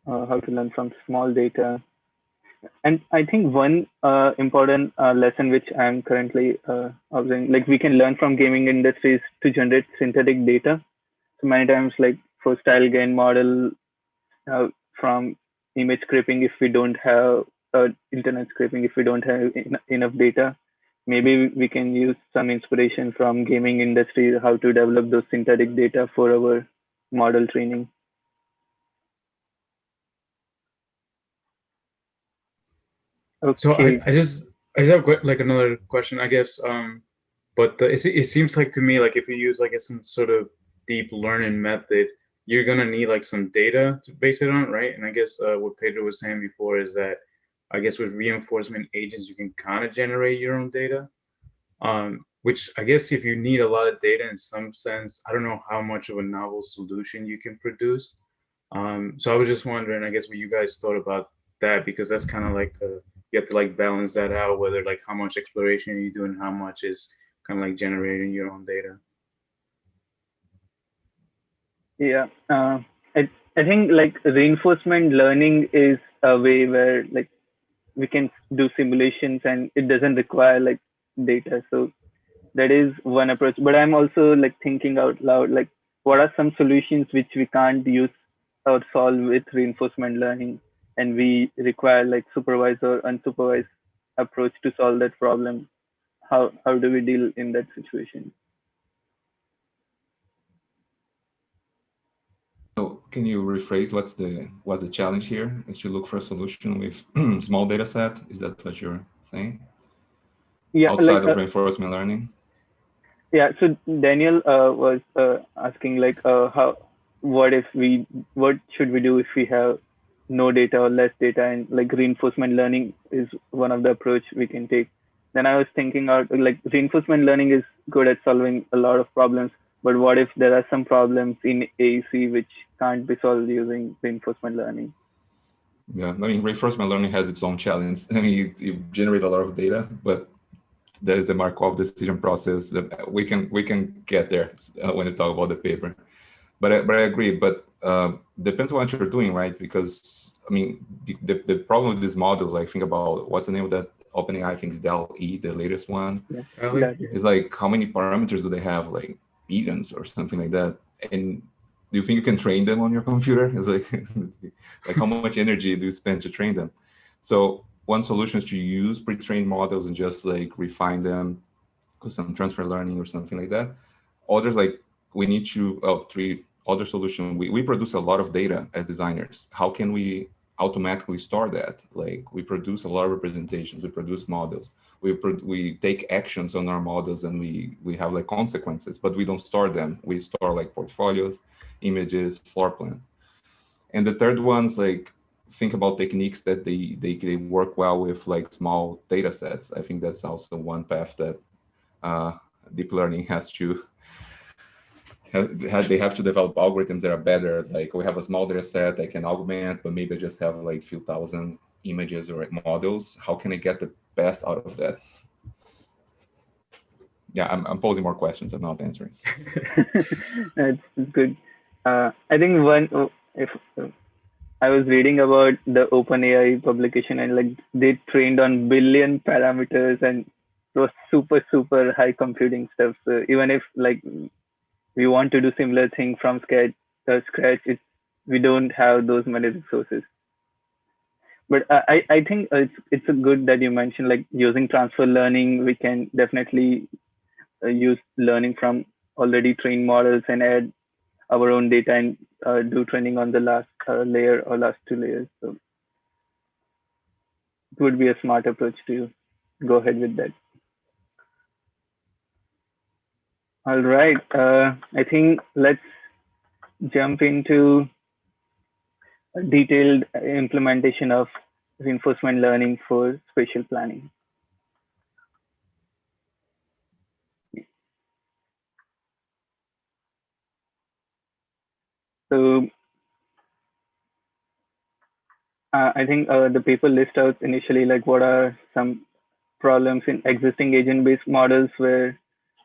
how to learn from small data. And I think one important lesson which I'm currently observing, like we can learn from gaming industries to generate synthetic data. So many times, like for style gain model, from image scraping, if we don't have internet scraping, if we don't have enough data, maybe we can use some inspiration from gaming industry how to develop those synthetic data for our model training. So Okay. I just have like another question, I guess. But it seems like to me like if you use like some sort of deep learning method, you're gonna need like some data to base it on, right? And I guess what Pedro was saying before is that I guess with reinforcement agents you can kind of generate your own data. Which I guess if you need a lot of data in some sense, I don't know how much of a novel solution you can produce. So I was just wondering, I guess, what you guys thought about that, because that's kind of like you have to like balance that out, whether like how much exploration you do and how much is kind of like generating your own data. Yeah. I think like reinforcement learning is a way where like we can do simulations and it doesn't require like data. So that is one approach. But I'm also like thinking out loud, like what are some solutions which we can't use or solve with reinforcement learning, and we require like supervised or unsupervised approach to solve that problem. How do we deal in that situation? So can you rephrase what's the challenge here? Is to look for a solution with small data set? Is that what you're saying? Yeah, like Outside of reinforcement learning? yeah. So Daniel was asking like how what if we what should we do if we have no data or less data, and like reinforcement learning is one of the approach we can take. Then I was thinking out like reinforcement learning is good at solving a lot of problems, but what if there are some problems in AEC which can't be solved using reinforcement learning? Yeah, I mean, reinforcement learning has its own challenge. I mean, you generate a lot of data, but there's the Markov decision process. We can get there when you talk about the paper. But I agree. But depends on what you're doing, right? Because I mean, the problem with these models, like think about what's the name of that OpenAI, I think is Del E, the latest one. Yeah, Ellie? that is. It's like how many parameters do they have? Like billions or something like that. And do you think you can train them on your computer? It's like how much energy do you spend to train them? So one solution is to use pre-trained models and just like refine them custom transfer learning or something like that. Others, like we need to, three other solution, we produce a lot of data as designers. How can we automatically store that? Like we produce a lot of representations, we produce models, we take actions on our models, and we have like consequences, but we don't store them. We store like portfolios, images, floor plans. And the third one's like think about techniques that they work well with like small data sets. I think that's also one path that deep learning has to they have to develop algorithms that are better. Like we have a small data set that can augment, but maybe I just have like a few thousand images or models. How can I get the best out of that? Yeah, I'm posing more questions. I'm not answering. That's good. I think if I was reading about the OpenAI publication, and like they trained on billion parameters, and it was super high computing stuff. So even if like we want to do similar thing from scratch, we don't have those many resources. But I think it's a good that you mentioned like using transfer learning. We can definitely use learning from already trained models and add our own data and do training on the last layer or last two layers. So it would be a smart approach to go ahead with that. All right. I think let's jump into a detailed implementation of reinforcement learning for spatial planning. So I think the paper lists out initially like what are some problems in existing agent-based models where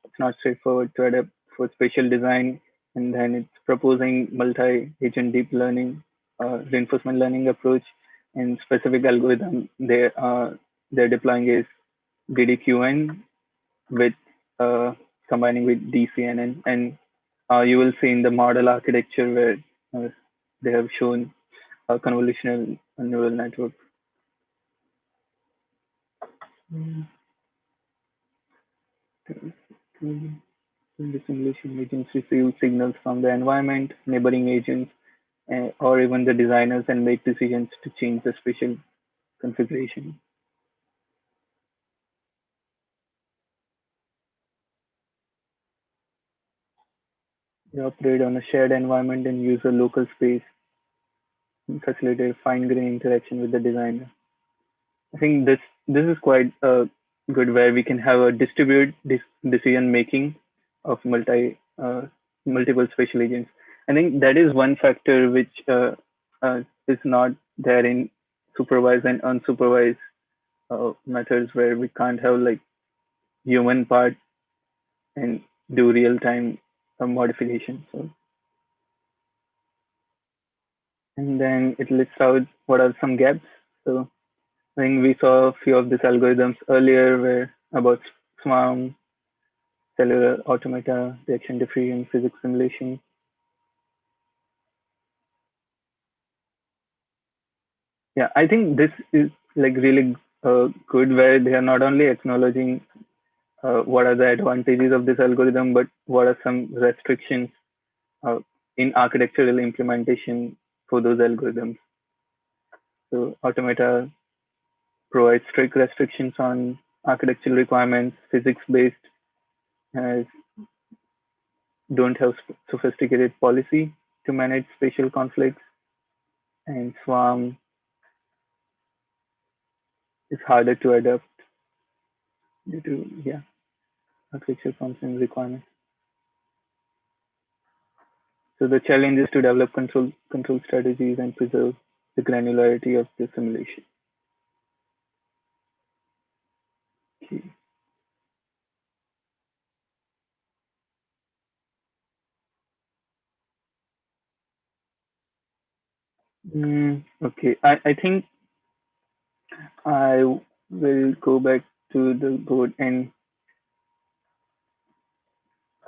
it's not straightforward to adapt for spatial design, and then it's proposing multi-agent deep learning, reinforcement learning approach, and specific algorithm they're deploying is DDQN with combining with DCNN, and you will see in the model architecture where they have shown a convolutional neural network. The simulation agents receive signals from the environment, neighboring agents, or even the designers, and make decisions to change the spatial configuration. They operate on a shared environment and use a local space and facilitate fine-grained interaction with the designer. I think this is quite good, where we can have a distributed decision making of multiple spatial agents. I think that is one factor which is not there in supervised and unsupervised methods, where we can't have like human part and do real time modification. So, and then it lists out what are some gaps. So I think we saw a few of these algorithms earlier, where about swarm, cellular automata, reaction diffusion, physics simulation. Yeah, I think this is like really good, where they are not only acknowledging what are the advantages of this algorithm, but what are some restrictions uh, in architectural implementation for those algorithms. So automata provides strict restrictions on architectural requirements. Physics-based has don't have sophisticated policy to manage spatial conflicts, and Swarm is harder to adapt due to architectural constraint requirements. So the challenge is to develop control strategies and preserve the granularity of the simulation. Okay. Okay, I think I will go back to the board, and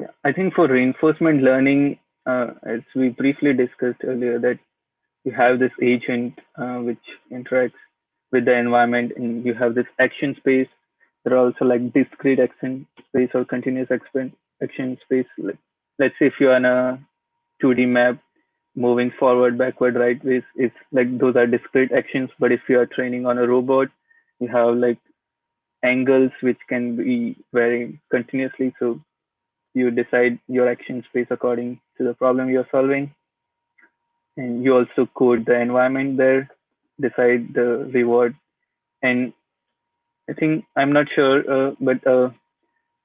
yeah, I think for reinforcement learning, as we briefly discussed earlier, that you have this agent which interacts with the environment, and you have this action space there are also like discrete action space or continuous action space. Like, let's say if you're on a 2D map, moving forward, backward, right ways, it's like those are discrete actions. But if you are training on a robot, you have like angles which can be varying continuously. So you decide your action space according to the problem you're solving. And you also code the environment there, decide the reward. And I think, I'm not sure, but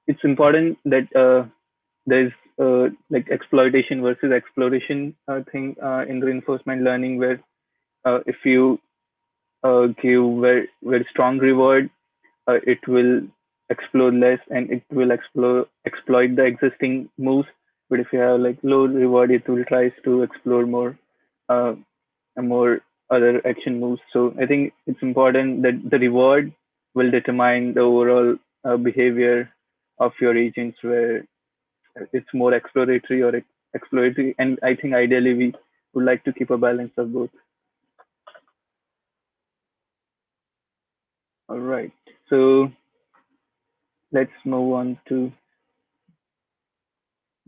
it's important that there's like exploitation versus exploration thing in reinforcement learning, where if you give very strong reward, it will explode less and it will exploit the existing moves. But if you have like low reward, it will try to explore more uh, more other action moves. So I think it's important that the reward will determine the overall behavior of your agents, where it's more exploratory or exploratory. And I think ideally we would like to keep a balance of both. All right. So let's move on to,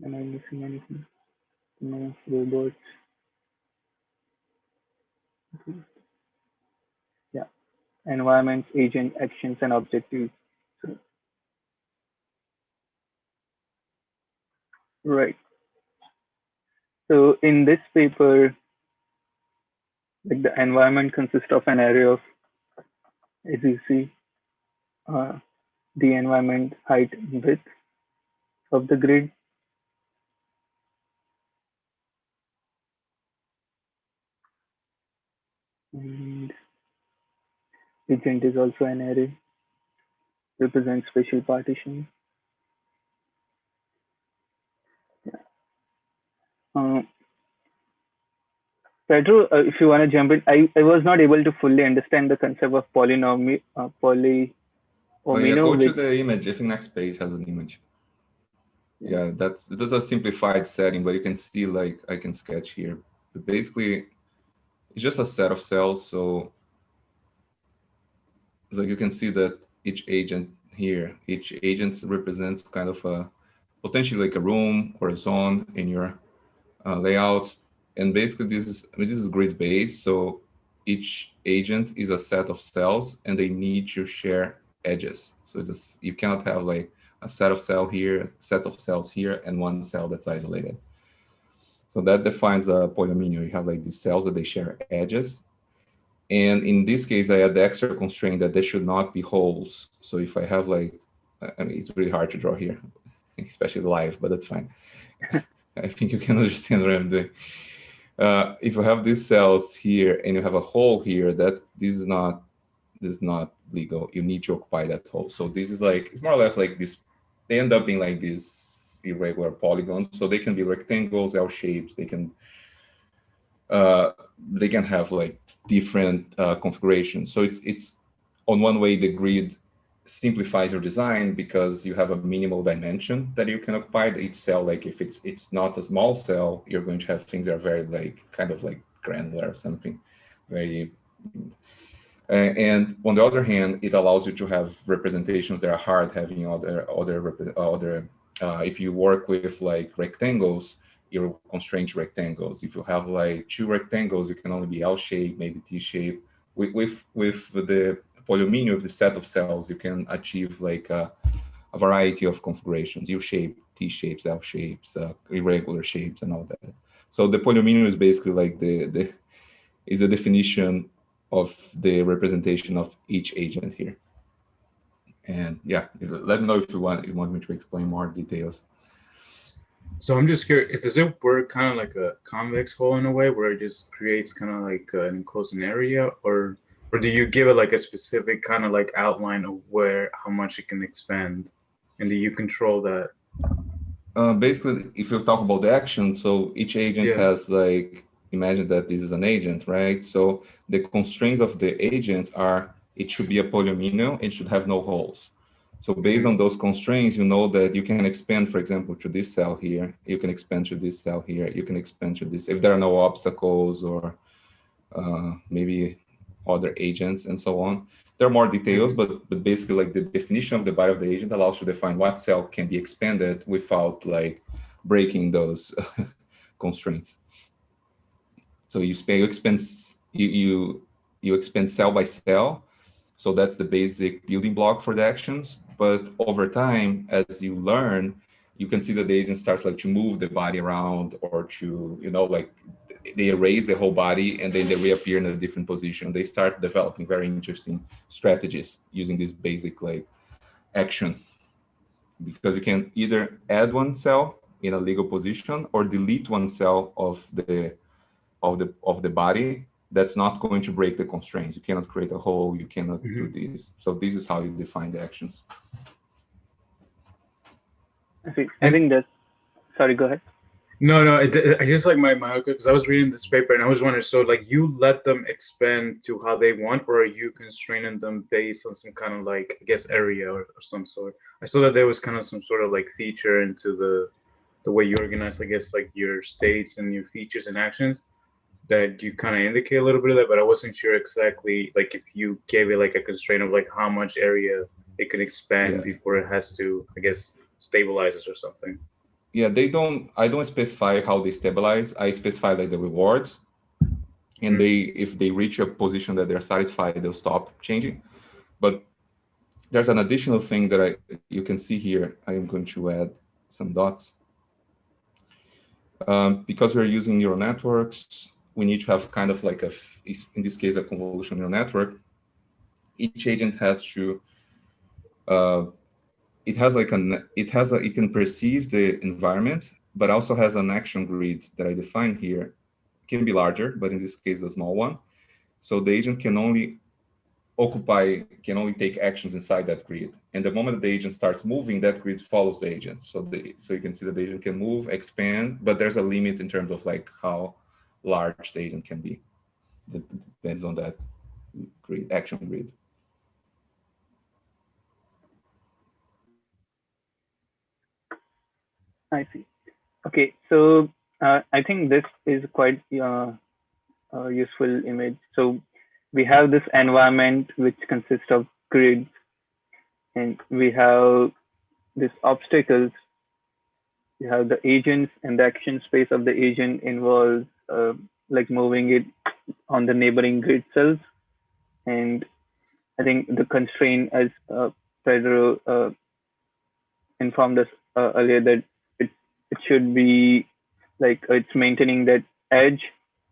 am I missing anything? No, robots. Yeah. Environments, agent, actions, and objectives. So, right. So in this paper, like the environment consists of an array of, as you see, uh, the environment height and width of the grid. And agent is also an array, represents spatial partition. Yeah. Uh, Pedro, if you want to jump in, I was not able to fully understand the concept of polyomino Oh yeah, go to with, the image. I think next page has an image. yeah. Yeah, that's a simplified setting, but you can see like I can sketch here. But basically, it's just a set of cells. So it's like you can see that each agent here, each agent represents kind of a potentially like a room or a zone in your layout. And basically this is grid based. So each agent is a set of cells and they need to share edges. So you cannot have like a set of cells here, and one cell that's isolated. So that defines a polyomino. You have like these cells that they share edges. And in this case, I had the extra constraint that there should not be holes. So if I have like, I mean, it's really hard to draw here, especially live, but that's fine. I think you can understand what I'm doing. If you have these cells here and you have a hole here, that this is not legal. You need to occupy that hole. So this is like, it's more or less like this. They end up being like these irregular polygons. So they can be rectangles, L shapes. They can have like different configurations. So it's on one way the grid simplifies your design because you have a minimal dimension that you can occupy each cell. Like if it's not a small cell, you're going to have things that are very like kind of like granular or something, very. And on the other hand, it allows you to have representations that are hard having other. If you work with like rectangles, you're constrained to rectangles. If you have like two rectangles, you can only be L shape, maybe T shape. With the polyomino of the set of cells, you can achieve like a variety of configurations: U shape, T shapes, L shapes, irregular shapes, and all that. So the polyomino is basically like is a definition of the representation of each agent here. And yeah, let me know if you want me to explain more details. So I'm just curious, does it work kind of like a convex hole in a way where it just creates kind of like an enclosed area, or do you give it like a specific kind of like outline of how much it can expand, and do you control that? Basically, if you talk about the action, so each agent has like, imagine that this is an agent, right? So the constraints of the agent are, it should be a polyomino, it should have no holes. So based on those constraints, you know that you can expand, for example, to this cell here, you can expand to this cell here, you can expand to this, if there are no obstacles or maybe other agents and so on. There are more details, but basically like the definition of the body of the agent allows to define what cell can be expanded without like breaking those constraints. So you expand cell by cell. So that's the basic building block for the actions. But over time, as you learn, you can see that the agent starts like to move the body around or to, like they erase the whole body and then they reappear in a different position. They start developing very interesting strategies using this basic like action, because you can either add one cell in a legal position or delete one cell of the body that's not going to break the constraints. You cannot create a hole, you cannot do this. So this is how you define the actions. I think that's, sorry, go ahead. No, I just like my because I was reading this paper and I was wondering, so like you let them expand to how they want, or are you constraining them based on some kind of like, I guess, area or some sort? I saw that there was kind of some sort of like feature into the way you organize, I guess, like your states and your features and actions that you kind of indicate a little bit of that, but I wasn't sure exactly like if you gave it like a constraint of like how much area it could expand before it has to, I guess, stabilizes or something. Yeah, I don't specify how they stabilize. I specify like the rewards, and if they reach a position that they're satisfied, they'll stop changing. But there's an additional thing that you can see here. I am going to add some dots. Because we're using neural networks, we need to have kind of like in this case, a convolutional neural network. Each agent has to, it can perceive the environment, but also has an action grid that I define here. It can be larger, but in this case, a small one. So the agent can only take actions inside that grid. And the moment that the agent starts moving, that grid follows the agent. So you can see that the agent can move, expand, but there's a limit in terms of like how large the agent can be. It depends on that action grid. I see. Okay, so I think this is quite a useful image. So we have this environment which consists of grids, and we have these obstacles. You have the agents, and the action space of the agent involves like moving it on the neighboring grid cells. And I think the constraint, as Pedro informed us earlier, that it should be like it's maintaining that edge,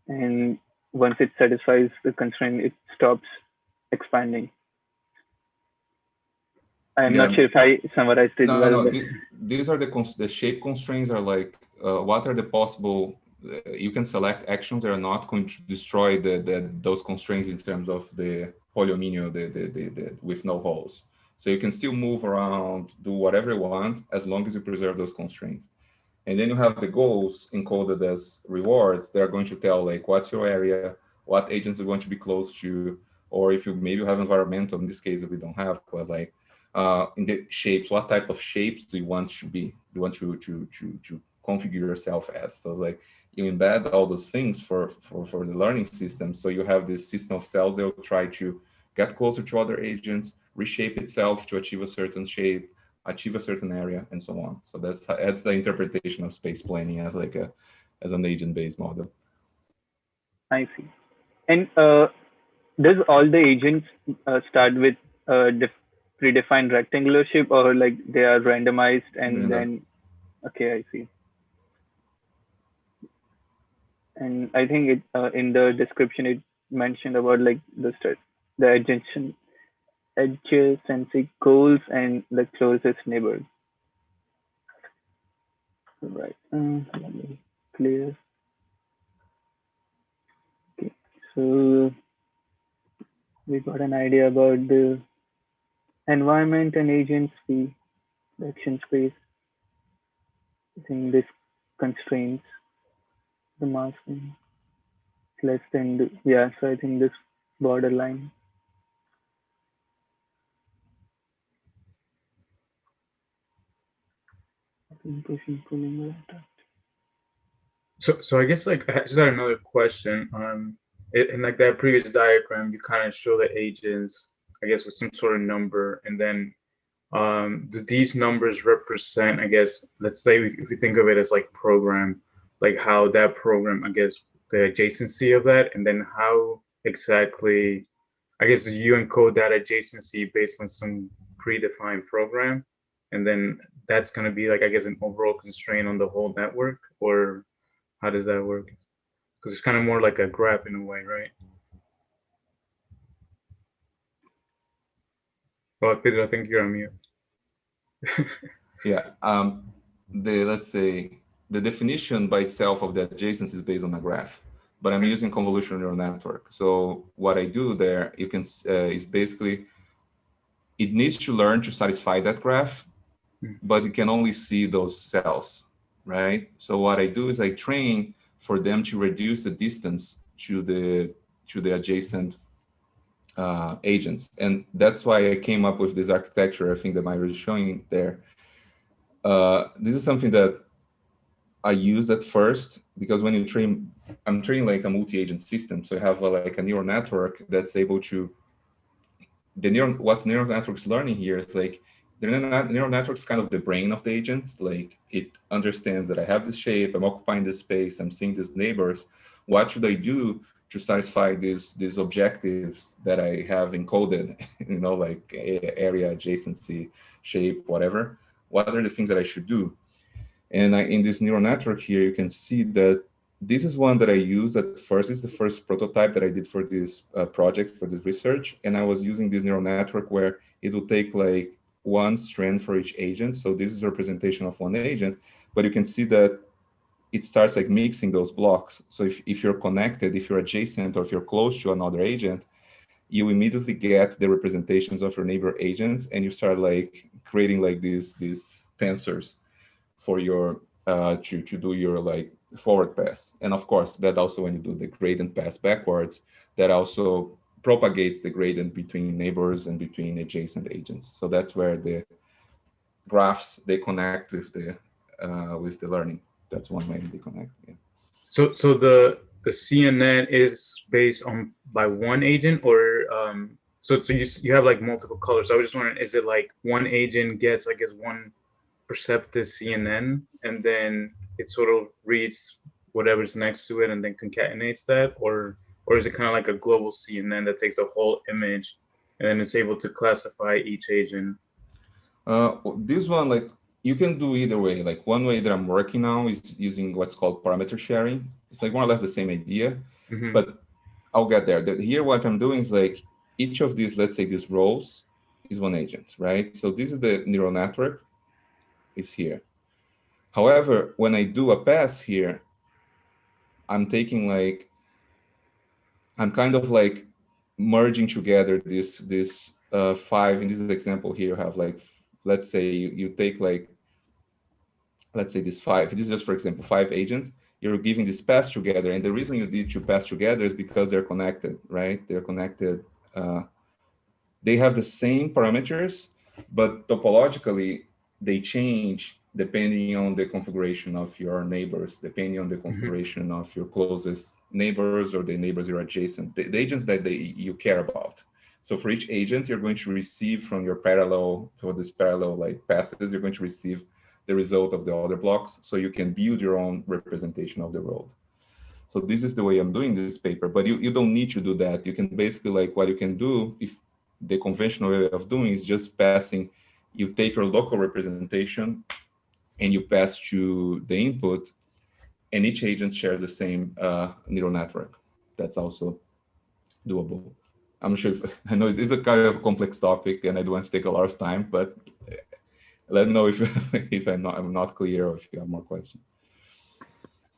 and once it satisfies the constraint, it stops expanding. I'm not sure if I summarized it well. But these are the shape constraints are like what are the possible. You can select actions that are not going to destroy those constraints in terms of the polyomino, the with no holes. So you can still move around, do whatever you want, as long as you preserve those constraints. And then you have the goals encoded as rewards. They're going to tell like what's your area, what agents are going to be close to, or if you maybe have environmental. In this case, we don't have, but like in the shapes, what type of shapes do you want to be? Do you want to configure yourself as? So like you embed all those things for the learning system. So you have this system of cells that will try to get closer to other agents, reshape itself to achieve a certain shape, achieve a certain area, and so on. So that's the interpretation of space planning as like as an agent-based model. I see. And does all the agents start with predefined rectangular shape, or like they are randomized and then? Okay, I see. And I think it in the description it mentioned about like the adjacency goals and the closest neighbors. Right. Let me clear. Okay. So we got an idea about the environment and agents, the action space. I think this constraints the masking less than so I think this borderline. Pushing, pulling, So I guess like I just had another question. in like that previous diagram, you kind of show the agents, I guess, with some sort of number, and then do these numbers represent, I guess, let's say if we think of it as like program, like how that program, I guess, the adjacency of that, and then how exactly, I guess, do you encode that adjacency based on some predefined program, and then that's going to be like, I guess, an overall constraint on the whole network, or how does that work? Because it's kind of more like a graph in a way, right? Well, Pedro, I think you're on mute. Yeah. Let's say the definition by itself of the adjacency is based on a graph, but I'm using convolutional neural network. So what I do there, you can is basically it needs to learn to satisfy that graph, but it can only see those cells, right? So what I do is I train for them to reduce the distance to the adjacent agents, and that's why I came up with this architecture. I think that Myra is showing there. This is something that I used at first because when you train, I'm training like a multi-agent system. So I have like a neural network that's able to, what neural network's learning here is like, the neural network's kind of the brain of the agent. Like it understands that I have this shape, I'm occupying this space, I'm seeing these neighbors. What should I do to satisfy these objectives that I have encoded, like area, adjacency, shape, whatever? What are the things that I should do? And in this neural network here, you can see that this is one that I used at first. It's the first prototype that I did for this project, for this research. And I was using this neural network where it will take like one strand for each agent. So this is a representation of one agent, but you can see that it starts like mixing those blocks. So if you're connected, if you're adjacent, or if you're close to another agent, you immediately get the representations of your neighbor agents, and you start like creating like these tensors for your to do your like forward pass. And of course, that also when you do the gradient pass backwards, that also propagates the gradient between neighbors and between adjacent agents. So that's where the graphs they connect with the learning. That's one way they connect. Yeah. So the CNN is based on by one agent, or so you have like multiple colors. So I was just wondering, is it like one agent gets, I guess, one perceptive CNN, and then it sort of reads whatever's next to it and then concatenates that, or is it kind of like a global CNN that takes a whole image and then it's able to classify each agent? This one, like, you can do either way. Like one way that I'm working now is using what's called parameter sharing. It's like more or less the same idea, but I'll get there. Here, what I'm doing is like each of these, let's say these rows is one agent, right? So this is the neural network, is here. However, when I do a pass here, I'm taking like, I'm kind of like merging together this five. In this example here, you have like, let's say you take like, let's say this five, this is just for example, 5 agents, you're giving this pass together. And the reason you need to pass together is because they're connected, right? They're connected. They have the same parameters, but topologically they change depending on the configuration of your neighbors, depending on the configuration of your closest neighbors or the neighbors you're adjacent, the agents that you care about. So for each agent, you're going to receive from your parallel, for this parallel like passes, you're going to receive the result of the other blocks, so you can build your own representation of the road. So this is the way I'm doing this paper, but you don't need to do that. You can basically, like, what you can do, if the conventional way of doing is just passing, you take your local representation and you pass to the input, and each agent shares the same neural network. That's also doable. I'm sure I know it's a kind of complex topic and I don't want to take a lot of time, but let me know if if I'm not clear or if you have more questions.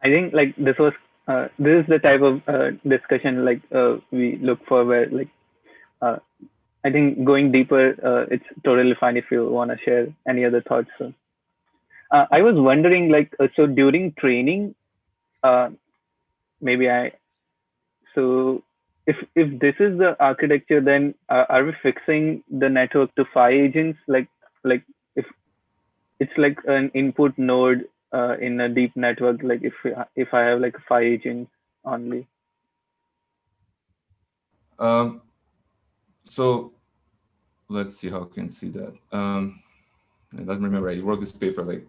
I think like this is the type of discussion like we look for, where like uh, I think going deeper, it's totally fine if you want to share any other thoughts. So, I was wondering, like, so during training, uh, maybe so if this is the architecture, then are we fixing the network to 5 agents? Like if it's like an input node in a deep network, like if I have like 5 agents only. So let's see how I can see that. I don't remember, I wrote this paper like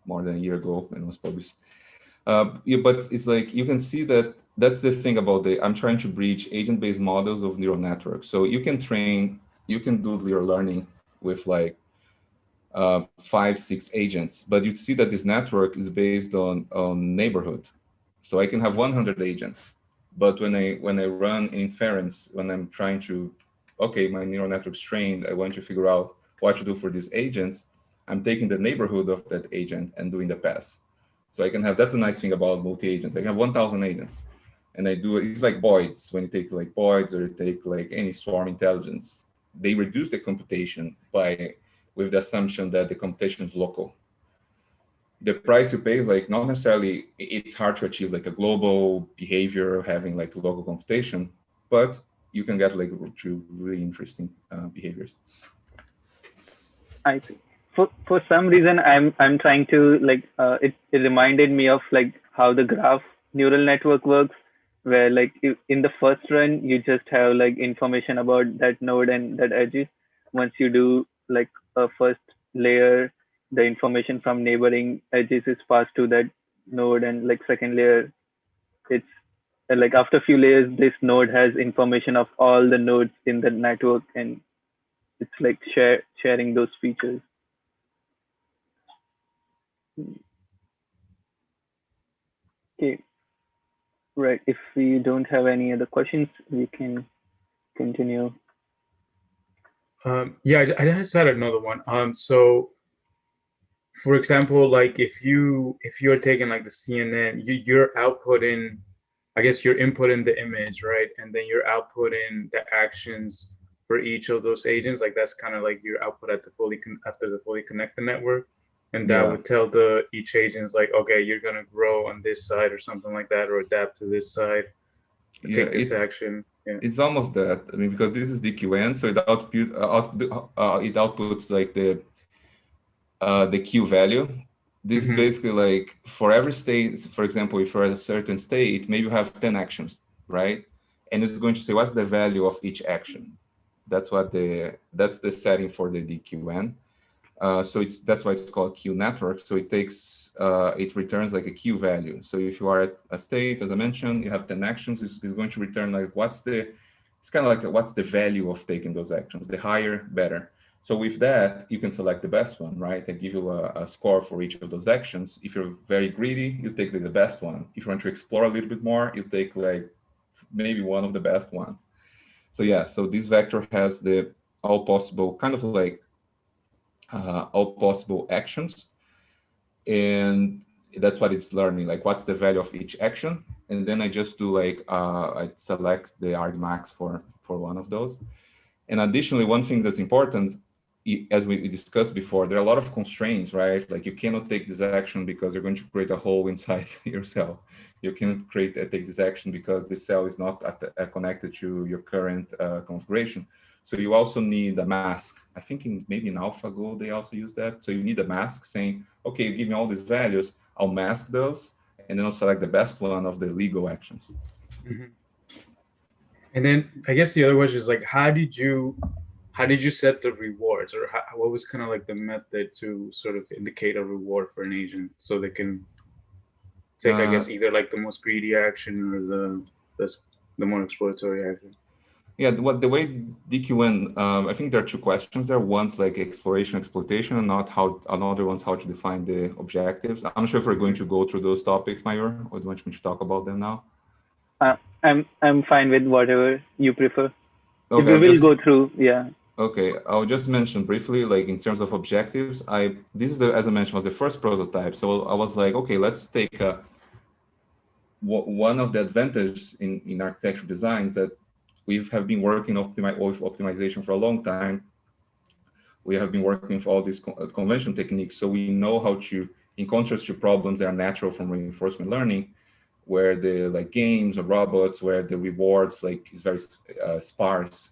more than a year ago and it was published. Yeah, but it's like, you can see that that's the thing about I'm trying to bridge agent-based models of neural networks. So you can do your learning with like 5, 6 agents, but you see that this network is based on neighborhood. So I can have 100 agents, but when I run inference, when I'm trying to, okay, my neural network's trained, I want to figure out what to do for these agents, I'm taking the neighborhood of that agent and doing the pass. So I can have, that's the nice thing about multi-agents. I can have 1,000 agents, and I do, it's like Boids. When you take like Boids or you take like any swarm intelligence, they reduce the computation with the assumption that the computation is local. The price you pay is like not necessarily, it's hard to achieve like a global behavior having like local computation, but you can get like to really interesting behaviors. I see. For some reason, I'm trying to like it reminded me of like how the graph neural network works, where like in the first run you just have like information about that node and that edges. Once you do like a first layer, the information from neighboring edges is passed to that node, and like second layer, it's like after a few layers, this node has information of all the nodes in the network, and it's like sharing those features. Okay, right. If we don't have any other questions, we can continue. Yeah, I just had another one. So for example, like if you're taking like the CNN, you're outputting, I guess you're inputting the image, right? And then you're outputting the actions for each of those agents. Like that's kind of like your output at the after the fully connected network, and that Yeah, would tell the each agent's like, okay, you're gonna grow on this side or something like that, or adapt to this side, or yeah, take this action. Yeah. it's almost that. I mean, because this is DQN, so it outputs like the Q value. This is Mm-hmm. basically like for every state, for example, if you're at a certain state, maybe you have 10 actions, right? And it's going to say what's the value of each action. That's the setting for the DQN. So that's why it's called Q network. So it returns like a Q value. So if you are at a state, as I mentioned, you have 10 actions, it's going to return like it's kind of like what's the value of taking those actions? The higher, better. So with that, you can select the best one, right? They give you a score for each of those actions. If you're very greedy, you take the best one. If you want to explore a little bit more, you take like maybe one of the best ones. So yeah, so this vector has the all possible kind of like all possible actions, and that's what it's learning, like what's the value of each action. And then I just do like I select the argmax for one of those. And additionally, one thing that's important, as we discussed before, there are a lot of constraints, right? Like you cannot take this action because you're going to create a hole inside your cell. You cannot take this action because the cell is not connected to your current configuration. So you also need a mask. I think maybe in AlphaGo, they also use that. So you need a mask saying, okay, you give me all these values, I'll mask those, and then I'll select the best one of the legal actions. Mm-hmm. And then I guess the other question is like, how did you set the rewards, or what was kind of like the method to sort of indicate a reward for an agent so they can take, I guess, either like the most greedy action or the more exploratory action? Yeah, the way DQN, I think there are two questions there. One's like exploration, exploitation, and not how. Another one's how to define the objectives. I'm not sure if we're going to go through those topics, Mayor, or do you want me to talk about them now? I'm fine with whatever you prefer. Okay, We will go through. Yeah. Okay, I'll just mention briefly, like in terms of objectives, this is as I mentioned, was the first prototype. So I was like, okay, let's take one of the advantages in architecture designs that we have been working with optimization for a long time. We have been working with all these convention techniques, so we know how to, in contrast to problems that are natural from reinforcement learning, where the like games or robots, where the rewards like is very sparse,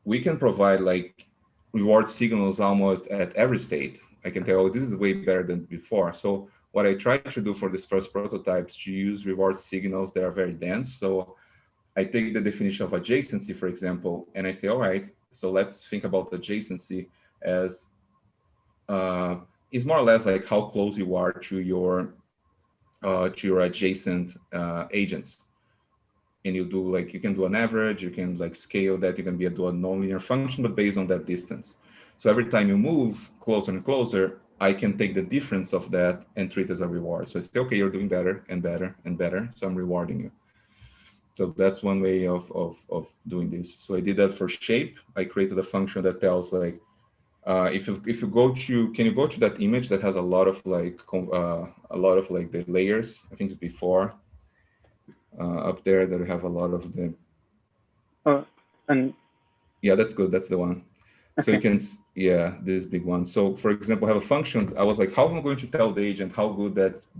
we can provide like reward signals almost at every state. I can tell, oh, this is way better than before. So what I tried to do for this first prototype is to use reward signals that are very dense. So I take the definition of adjacency, for example, and I say, all right, so let's think about adjacency as is more or less like how close you are to your adjacent agents. And you do like, you can do an average, you can like scale that, you can do a nonlinear function, but based on that distance. So every time you move closer and closer, I can take the difference of that and treat it as a reward. So I say, okay, you're doing better and better and better, so I'm rewarding you. So that's one way of doing this. So I did that for shape. I created a function that tells like, if you go to, can you go to that image that has a lot of like the layers? I think it's before up there that we have a lot of the. And Yeah, that's good. That's the one. So okay. you can, yeah, this big one. So for example, I have a function. I was like, how am I going to tell the agent how good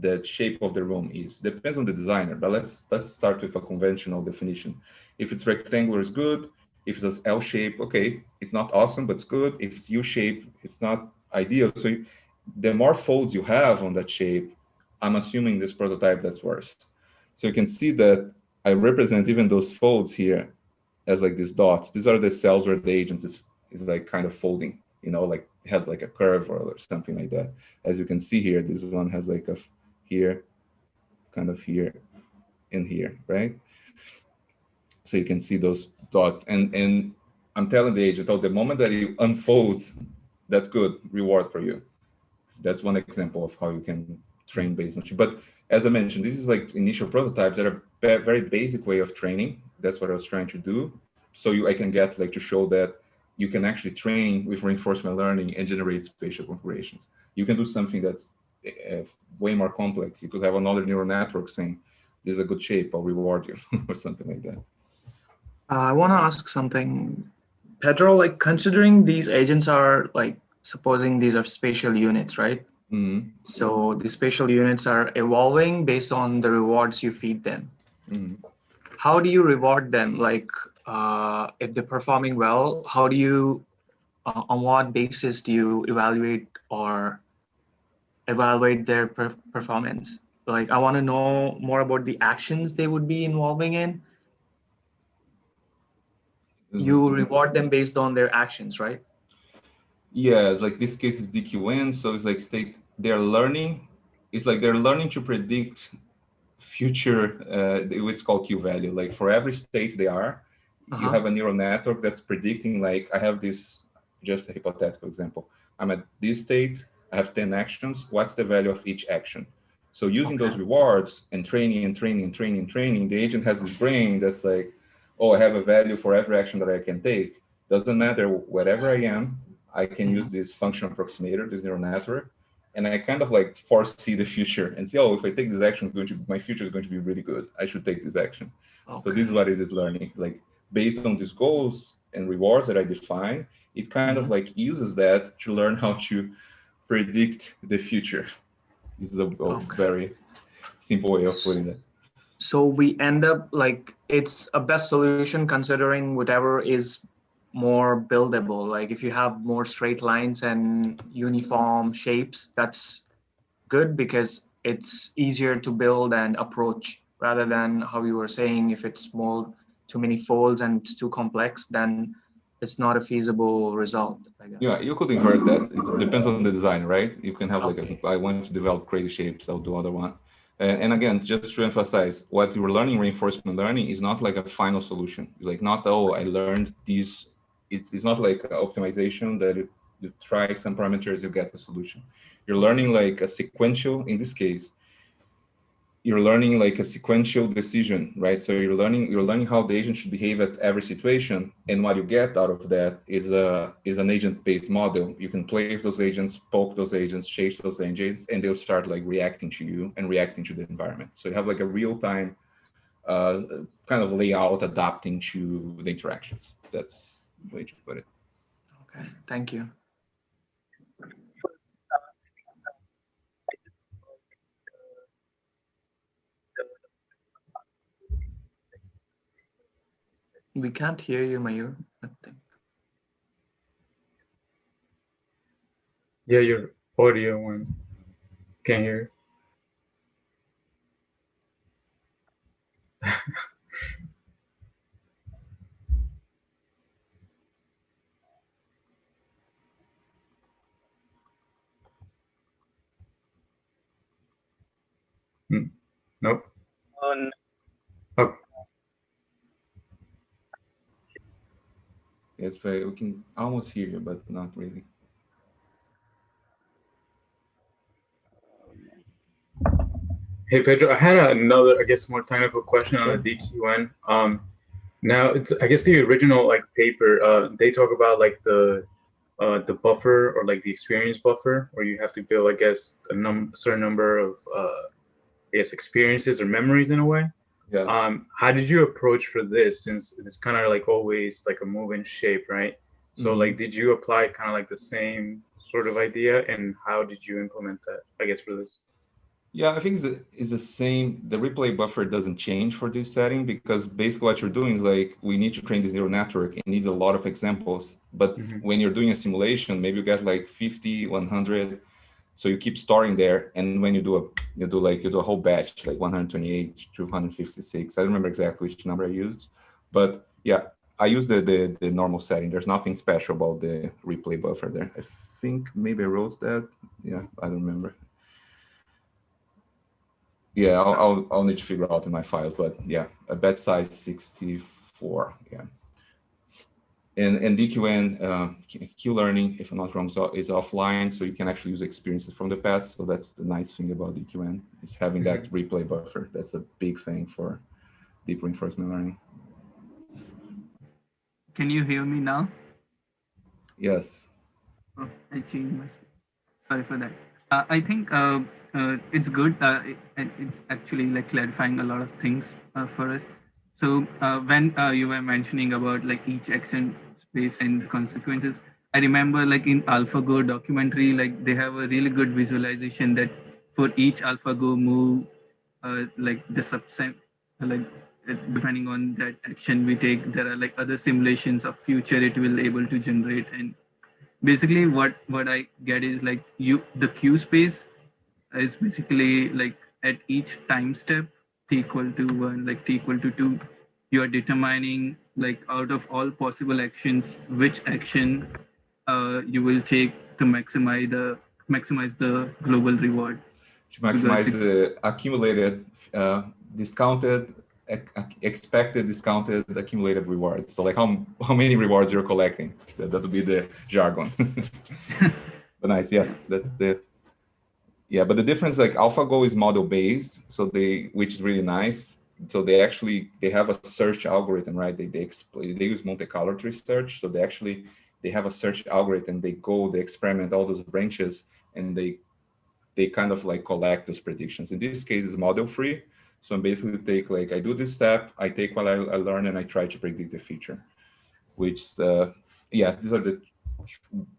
that shape of the room is? Depends on the designer, but let's start with a conventional definition. If it's rectangular, it's good. If it's an L shape, okay, it's not awesome, but it's good. If it's U shape, it's not ideal. So the more folds you have on that shape, I'm assuming this prototype that's worse. So you can see that I represent even those folds here as like these dots. These are the cells where the agent is like kind of folding, you know, like it has like a curve or something like that. As you can see here, this one has like a here, kind of here, and here, right? So you can see those dots. And I'm telling the agent, oh, the moment that you unfold, that's good, reward for you. That's one example of how you can train based machine. But as I mentioned, this is like initial prototypes that are very basic way of training. That's what I was trying to do. So I can get like to show that you can actually train with reinforcement learning and generate spatial configurations. You can do something that's way more complex. You could have another neural network saying, this is a good shape, I'll reward you, or something like that. I want to ask something, Pedro, like considering these agents are like, supposing these are spatial units, right? Mm-hmm. So the spatial units are evolving based on the rewards you feed them. Mm-hmm. How do you reward them? Like if they're performing well, how do you, on what basis do you evaluate their performance? Like I want to know more about the actions they would be involving in. You reward them based on their actions, right? Yeah, it's like this case is DQN, so it's like they're learning. It's like they're learning to predict future, it's called Q value. Like for every state they are, you have a neural network that's predicting like, I have this, just a hypothetical example. I'm at this state, I have 10 actions. What's the value of each action? So using those rewards and training, the agent has this brain that's like, oh, I have a value for every action that I can take. Doesn't matter wherever I am, I can use this function approximator, this neural network, and I kind of like foresee the future and say, oh, if I take this action, my future is going to be really good. I should take this action. So this is what it is learning. Like based on these goals and rewards that I define, it kind of like uses that to learn how to predict the future. This is a very simple way of putting it. So we end up like, it's a best solution considering whatever is more buildable. Like if you have more straight lines and uniform shapes, that's good because it's easier to build and approach, rather than how you were saying, if it's more too many folds and it's too complex, then it's not a feasible result, I guess. Yeah, you could invert that. It depends on the design, right? You can have like, I want to develop crazy shapes, I'll do other one. And again, just to emphasize, what you're learning, reinforcement learning, is not like a final solution. It's like not, oh, I learned these. It's not like optimization that you try some parameters, you get a solution. You're learning like a sequential, in this case, you're learning like a sequential decision, right? So you're learning how the agent should behave at every situation, and what you get out of that is an agent-based model. You can play with those agents, poke those agents, chase those agents, and they'll start like reacting to you and reacting to the environment. So you have like a real-time kind of layout adapting to the interactions. That's the way to put it. Okay, thank you. We can't hear you, Mayur, I think. Yeah, your audio one. Can't hear. Nope. On Oh, It's very, we can almost hear you, but not really. hey Pedro, I had another, I guess, more technical question Sure. on the DQN. Now it's, I guess, the original like paper. They talk about like the buffer, or like the experience buffer, where you have to build, I guess, a certain number of I guess experiences or memories in a way. Yeah. How did you approach for this, since it's kind of like always like a moving shape, right? So like, did you apply kind of like the same sort of idea, and how did you implement that, I guess, for this? Yeah, I think it's the same. The replay buffer doesn't change for this setting, because basically what you're doing is like, we need to train this neural network. It needs a lot of examples. But when you're doing a simulation, maybe you get like 50, 100. So you keep storing there. And when you do a whole batch, like 128, 256. I don't remember exactly which number I used. But yeah, I use the normal setting. There's nothing special about the replay buffer there. I think maybe I wrote that. Yeah, I don't remember. Yeah, I'll need to figure out in my files, but yeah, a batch size 64. Yeah, and DQN Q learning, if I'm not wrong, is offline, so you can actually use experiences from the past. So that's the nice thing about DQN, is having that replay buffer. That's a big thing for deep reinforcement learning. Can you hear me now? Yes. Oh, I changed my. Sorry for that. I think it's good. It's actually like clarifying a lot of things for us. So when you were mentioning about like each action space and consequences, I remember like in AlphaGo documentary, like they have a really good visualization that for each AlphaGo move, like the subset, like depending on that action we take, there are like other simulations of future it will able to generate. And basically what I get is like the queue space is basically like at each time step t equal to 1, like t equal to 2, you are determining like out of all possible actions which action you will take to maximize the global reward. To maximize the accumulated, discounted, expected, discounted, accumulated rewards. So like how many rewards you're collecting. That would be the jargon. But nice, yeah, that's the. Yeah, but the difference, like AlphaGo is model based, so which is really nice. So they have a search algorithm, right? They use Monte Carlo tree search, so they have a search algorithm. They experiment all those branches, and they kind of like collect those predictions. In this case, it's model free. So I basically I do this step, I take what I learn, and I try to predict the feature, which, yeah, these are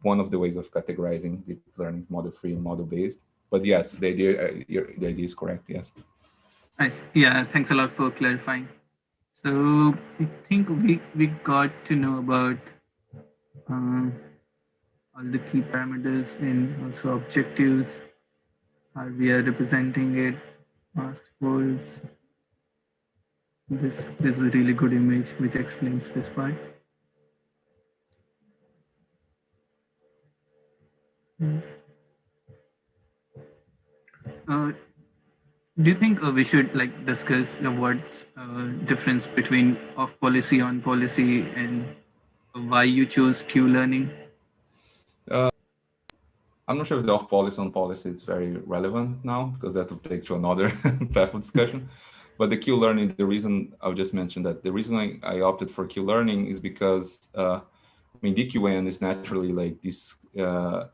one of the ways of categorizing deep learning: model free and model based. But yes, the idea is correct. Yes. Nice. Yeah, thanks a lot for clarifying. So I think we got to know about all the key parameters and also objectives, how we are representing it, masked folds. This is a really good image which explains this part. Uh, do you think we should like discuss what's difference between off policy, on policy, and why you choose Q learning? I'm not sure if the off policy on policy is very relevant now, because that would take to another path of discussion. But the Q learning, the reason I'll just mention that the reason I opted for Q learning is because I mean, DQN is naturally like this.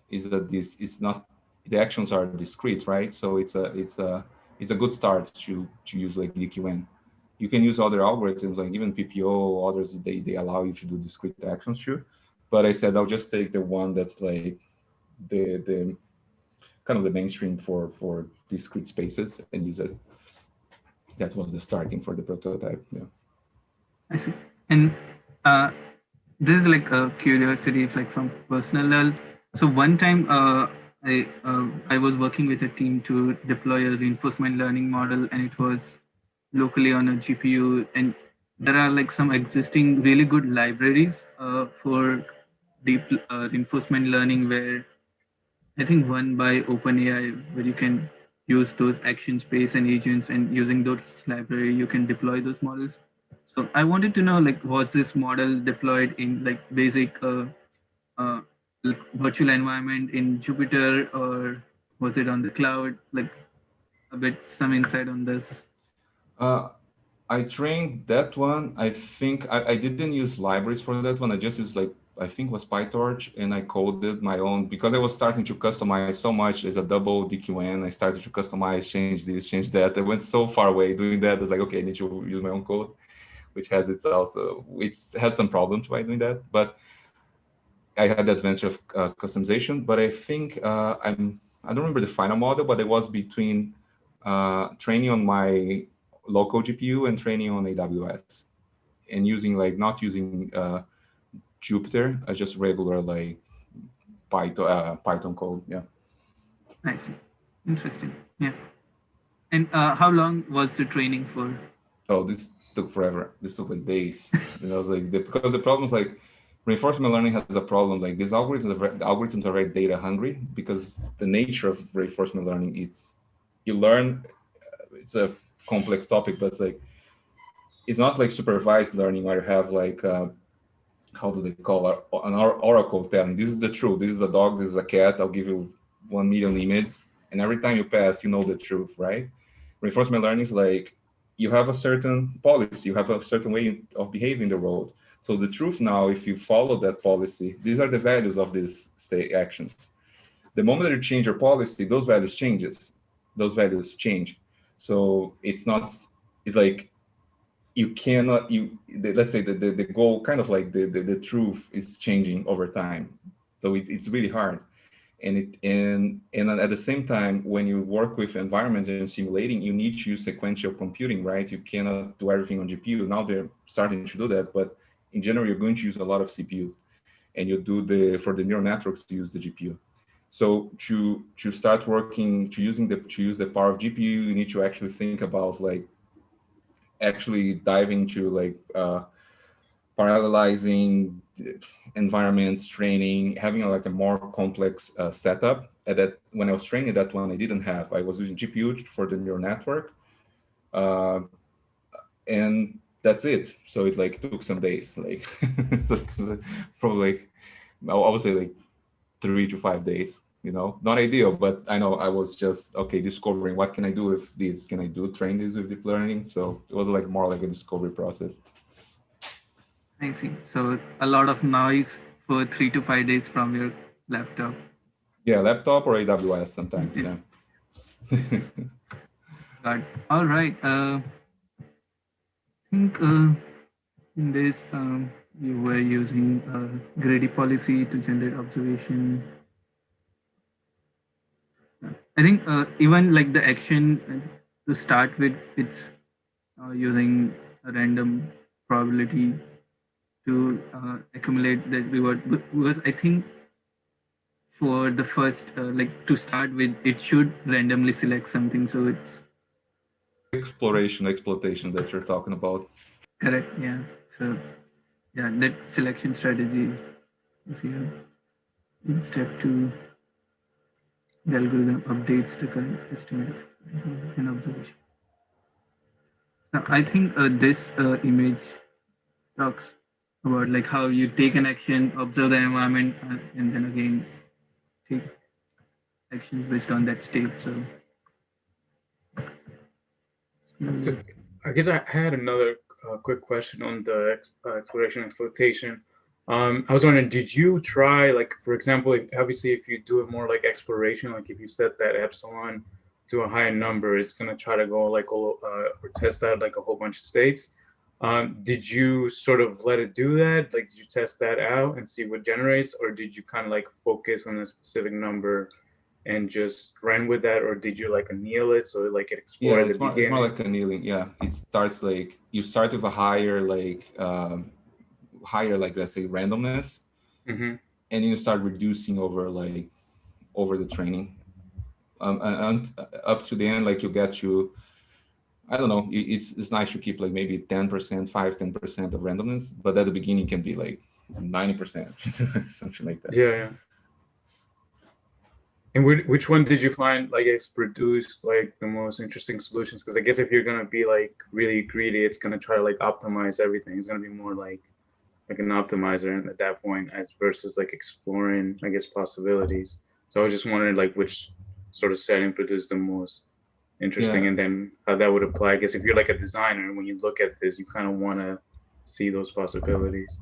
It's not, the actions are discrete, right? So it's a good start to use like DQN. You can use other algorithms like even PPO, others they allow you to do discrete actions too. But I said I'll just take the one that's like the kind of the mainstream for discrete spaces and use it. That was the starting for the prototype. Yeah. I see. And this is like a curiosity, like from personal level. So one time, I was working with a team to deploy a reinforcement learning model, and it was locally on a GPU. And there are like some existing really good libraries for deep reinforcement learning, where I think one by OpenAI, where you can use those action space and agents, and using those library, you can deploy those models. So I wanted to know, like, was this model deployed in like basic uh, like virtual environment in Jupyter, or was it on the cloud? Like a bit, some insight on this. I trained that one. I think I didn't use libraries for that one. I just used like, I think it was PyTorch, and I coded my own because I was starting to customize so much as a double DQN. I started to customize, change this, change that. I went so far away doing that. I was like, okay, I need to use my own code, which has its also, it's had some problems by doing that. But I had the advantage of customization. But I think I don't remember the final model, but it was between training on my local GPU and training on AWS, and using like not using Jupyter, just regular like Python code. Yeah. I see. Interesting. Yeah. And how long was the training for? Oh, this took forever. This took like days. And I was like, because the problem is like reinforcement learning has a problem. Like these algorithms are very data hungry, because the nature of reinforcement learning, it's you learn. It's a complex topic, but it's not like supervised learning where you have like how do they call it, an oracle telling this is the truth, this is a dog, this is a cat, I'll give you 1 million images, and every time you pass you know the truth, right? Reinforcement learning is like you have a certain policy, you have a certain way of behaving in the world. So the truth now, if you follow that policy, these are the values of these state actions. The moment that you change your policy, those values change. So it's not, it's like you cannot, let's say the goal, kind of like the truth is changing over time. So it's really hard. And at the same time, when you work with environments and simulating, you need to use sequential computing, right? You cannot do everything on GPU. Now they're starting to do that, but in general, you're going to use a lot of CPU, and you do for the neural networks to use the GPU. So to start working, to use the power of GPU, you need to actually think about like actually diving into like parallelizing environments, training, having like a more complex setup. And that when I was training that one, I didn't have. I was using GPU for the neural network, and that's it. So it like took some days, like probably like I would say like 3 to 5 days. Not ideal, but I know I was just discovering what can I do with this. Can I train this with deep learning? So it was like more like a discovery process. I see. So a lot of noise for 3 to 5 days from your laptop. Yeah, laptop or AWS sometimes. Yeah. Got it. All right. I think in this you were using greedy policy to generate observation. I think even like the action to start with, it's using a random probability to accumulate the reward, because I think for the first like to start with, it should randomly select something, so it's exploitation that you're talking about. correct. Yeah. So yeah, that selection strategy is here. In step 2, the algorithm updates the current estimate of an observation. Now I think this image talks about like how you take an action, observe the environment, and then again take actions based on that state. So I guess I had another quick question on the exploration exploitation. I was wondering, did you try, like, for example, obviously if you do it more like exploration, like if you set that epsilon to a higher number, it's going to try to go like or test out like a whole bunch of states. Did you sort of let it do that? Like, did you test that out and see what generates, or did you kind of like focus on a specific number and just ran with that, or did you like anneal it so like it explored it's more like annealing. Yeah, it starts like you start with a higher like let's say randomness, mm-hmm. and you start reducing over the training, and up to the end, like you get to, I don't know, it's nice to keep like maybe 10%, 10% of randomness, but at the beginning can be like 90%, something like that. Yeah. And which one did you find, I guess, produced like the most interesting solutions? Because I guess if you're gonna be like really greedy, it's gonna try to like optimize everything. It's gonna be more like an optimizer at that point, as versus like exploring, I guess, possibilities. So I was just wondering like which sort of setting produced the most interesting, and then how that would apply. I guess if you're like a designer, when you look at this, you kind of want to see those possibilities.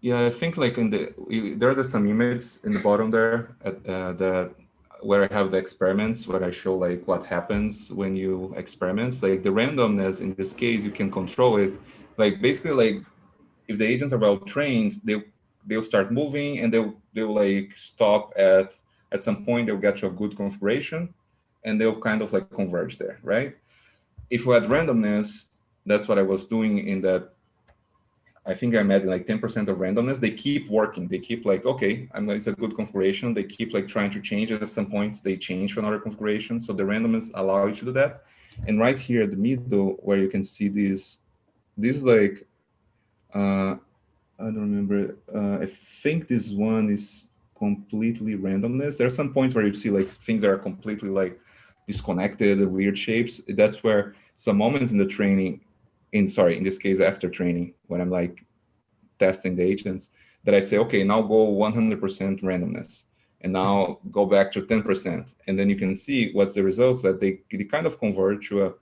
Yeah, I think like there are some images in the bottom there at where I have the experiments, where I show like what happens when you experiment. Like the randomness in this case, you can control it. Like basically, like if the agents are well trained, they'll start moving, and they'll like stop at some point. They'll get to a good configuration, and they'll kind of like converge there, right? If we had randomness, that's what I was doing in that. I think I'm adding like 10% of randomness. They keep working. They keep like, okay, it's a good configuration. They keep like trying to change it. At some point, they change to another configuration. So the randomness allow you to do that. And right here at the middle, where you can see this is like, I don't remember. I think this one is completely randomness. There are some points where you see like things that are completely like disconnected, weird shapes. That's where some moments in the training, in this case after training, when I'm like testing the agents, that I say, okay, now go 100% randomness, and now go back to 10%, and then you can see what's the results, that they kind of converge to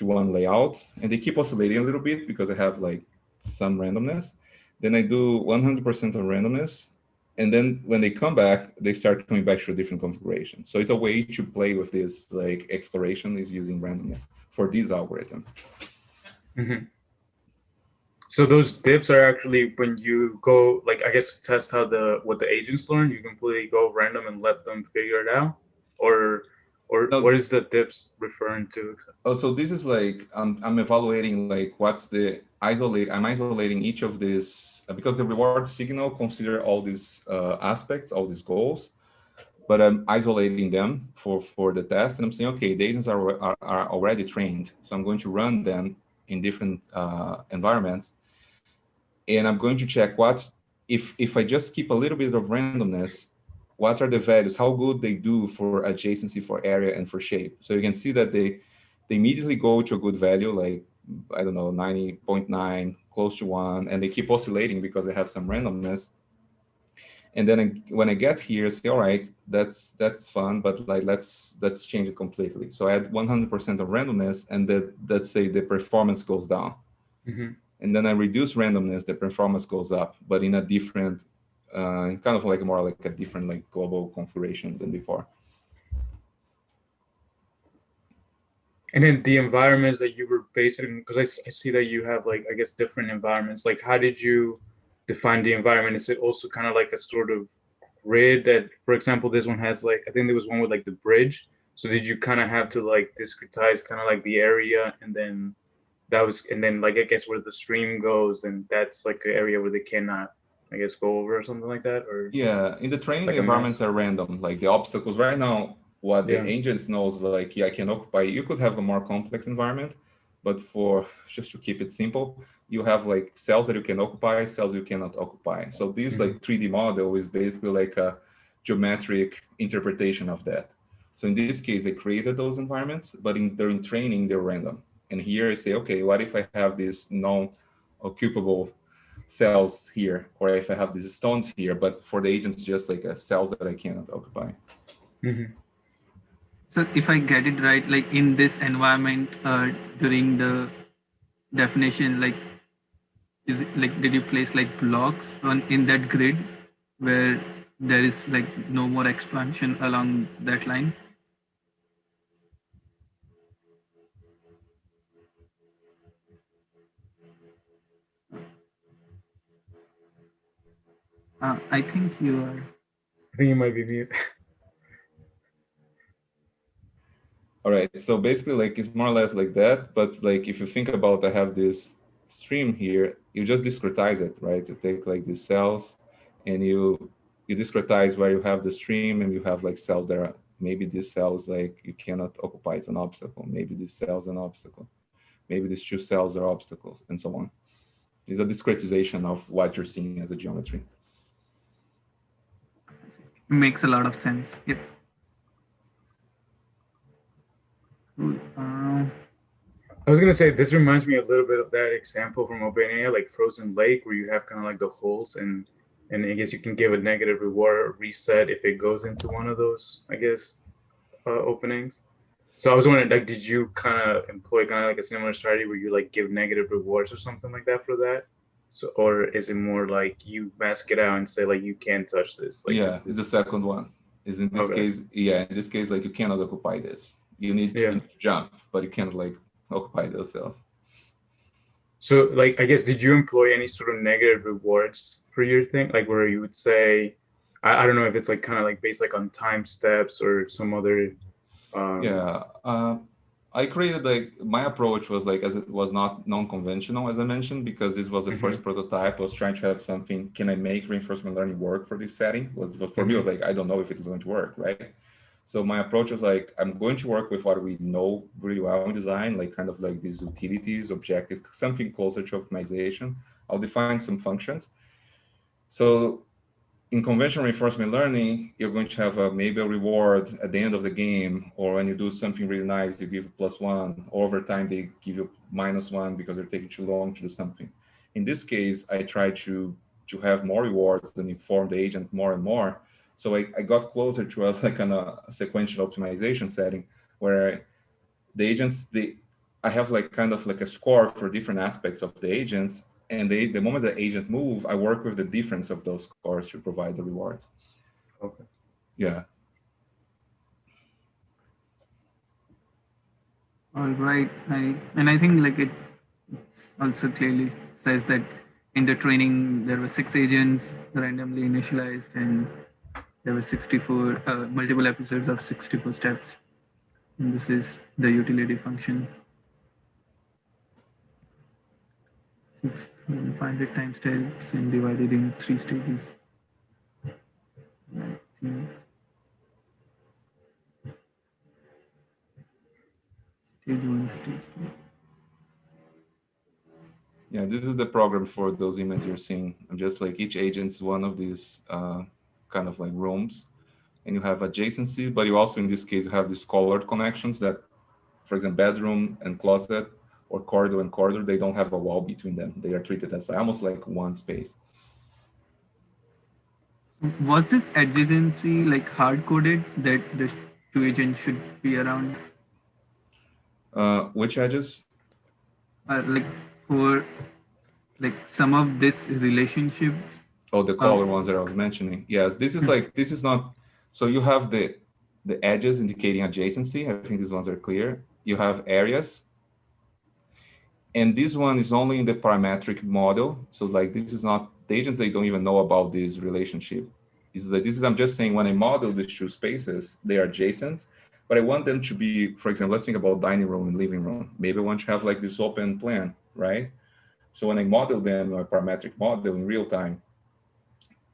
one layout, and they keep oscillating a little bit because I have like some randomness. Then I do 100% of randomness, and then when they come back, they start coming back to a different configuration. So it's a way to play with this like exploration, is using randomness for this algorithm. Mm-hmm. So those dips are actually when you go, like, I guess, test how what the agents learn, you completely go random and let them figure it out, or no, what is the dips referring to? Oh, so this is like I'm evaluating like what's the isolate. I'm isolating each of these because the reward signal consider all these aspects, all these goals, but I'm isolating them for the test, and I'm saying, okay, the agents are already trained, so I'm going to run them in different environments, and I'm going to check what if I just keep a little bit of randomness, what are the values, how good they do for adjacency, for area, and for shape. So you can see that they immediately go to a good value, like, I don't know, 90.9, close to 1, and they keep oscillating because they have some randomness. And then when I get here, I say, all right, that's fun, but like let's change it completely. So I add 100% of randomness, and let's say the performance goes down. Mm-hmm. And then I reduce randomness, the performance goes up, but in a different, kind of like more like a different like global configuration than before. And then the environments that you were basing, because I see that you have like, I guess, different environments. Like, how did you define the environment? Is it also kind of like a sort of grid that, for example, this one has like, I think there was one with like the bridge. So did you kind of have to like discretize kind of like the area, and then like, I guess where the stream goes, then that's like an area where they cannot, I guess, go over or something like that? Or yeah, in the training, like the environments are random, like the obstacles right now. What the agent knows, like, I can occupy. You could have a more complex environment, but for just to keep it simple, you have like cells that you can occupy, cells you cannot occupy. So this like 3D model is basically like a geometric interpretation of that. So in this case, I created those environments, but during training, they're random. And here I say, okay, what if I have these non-occupable cells here, or if I have these stones here, but for the agents, just like cells that I cannot occupy. Mm-hmm. So if I get it right, like in this environment, during the definition, like, is it like, did you place like blocks in that grid where there is like no more expansion along that line? I think you are. I think you might be mute. All right, so basically like it's more or less like that, but like if you think about, I have this stream here, you just discretize it, right? You take like these cells and you discretize where you have the stream, and you have like cells that are, maybe these cells like you cannot occupy, it's an obstacle, maybe this cell's an obstacle, maybe these two cells are obstacles, and so on. It's a discretization of what you're seeing as a geometry. Makes a lot of sense. Yep. Cool. I was gonna say this reminds me a little bit of that example from OpenAI, like Frozen Lake, where you have kind of like the holes, and I guess you can give a negative reward or reset if it goes into one of those, I guess, openings. So I was wondering, like, did you kind of employ kind of like a similar strategy where you like give negative rewards or something like that for that? So, or is it more like you mask it out and say like you can't touch this, like Yeah, this it's the is second one. Is in this okay, case, yeah, in this case, like you cannot occupy this. You yeah. need to jump, but you can't like occupy yourself. So, like, I guess, did you employ any sort of negative rewards for your thing? Like, where you would say, I don't know if it's like kind of like based like on time steps or some other. Yeah, I created like my approach was like as it was not non-conventional as I mentioned because this was the Mhm, first prototype. I was trying to have something. Can I make reinforcement learning work for this setting? Was for me it was mhm. like I don't know if it's going to work, right? So my approach was like I'm going to work with what we know really well in design, like kind of like these utilities, objective, something closer to optimization. I'll define some functions. So in conventional reinforcement learning, you're going to have maybe a reward at the end of the game, or when you do something really nice, you give +1. Over time, they give you -1 because they're taking too long to do something. In this case, I try to have more rewards than inform the agent more and more. So I got closer to a, like a sequential optimization setting where the agents, I have like kind of like a score for different aspects of the agents, and the moment the agent move, I work with the difference of those scores to provide the rewards. Okay. Yeah. All right. I think like it also clearly says that in the training there were 6 agents randomly initialized, and there were 64 multiple episodes of 64 steps. And this is the utility function. 500 time steps and divided in 3 stages. I think stage 1, stage 2. Yeah, this is the program for those images you're seeing. I'm just like each agent's one of these kind of like rooms, and you have adjacency, but you also, in this case, you have these colored connections that, for example, bedroom and closet or corridor, they don't have a wall between them. They are treated as almost like one space. Was this adjacency like hard coded that the 2 agents should be around? Which edges? Like for like some of these relationships. Oh, the color ones that I was mentioning. Yes, this is like, this is not, so you have the edges indicating adjacency. I think these ones are clear. You have areas. And this one is only in the parametric model. So like, this is not, the agents, they don't even know about this relationship. Is that this is, I'm just saying when I model these 2 spaces, they are adjacent, but I want them to be, for example, let's think about dining room and living room. Maybe I want to have like this open plan, right? So when I model them in a parametric model in real time,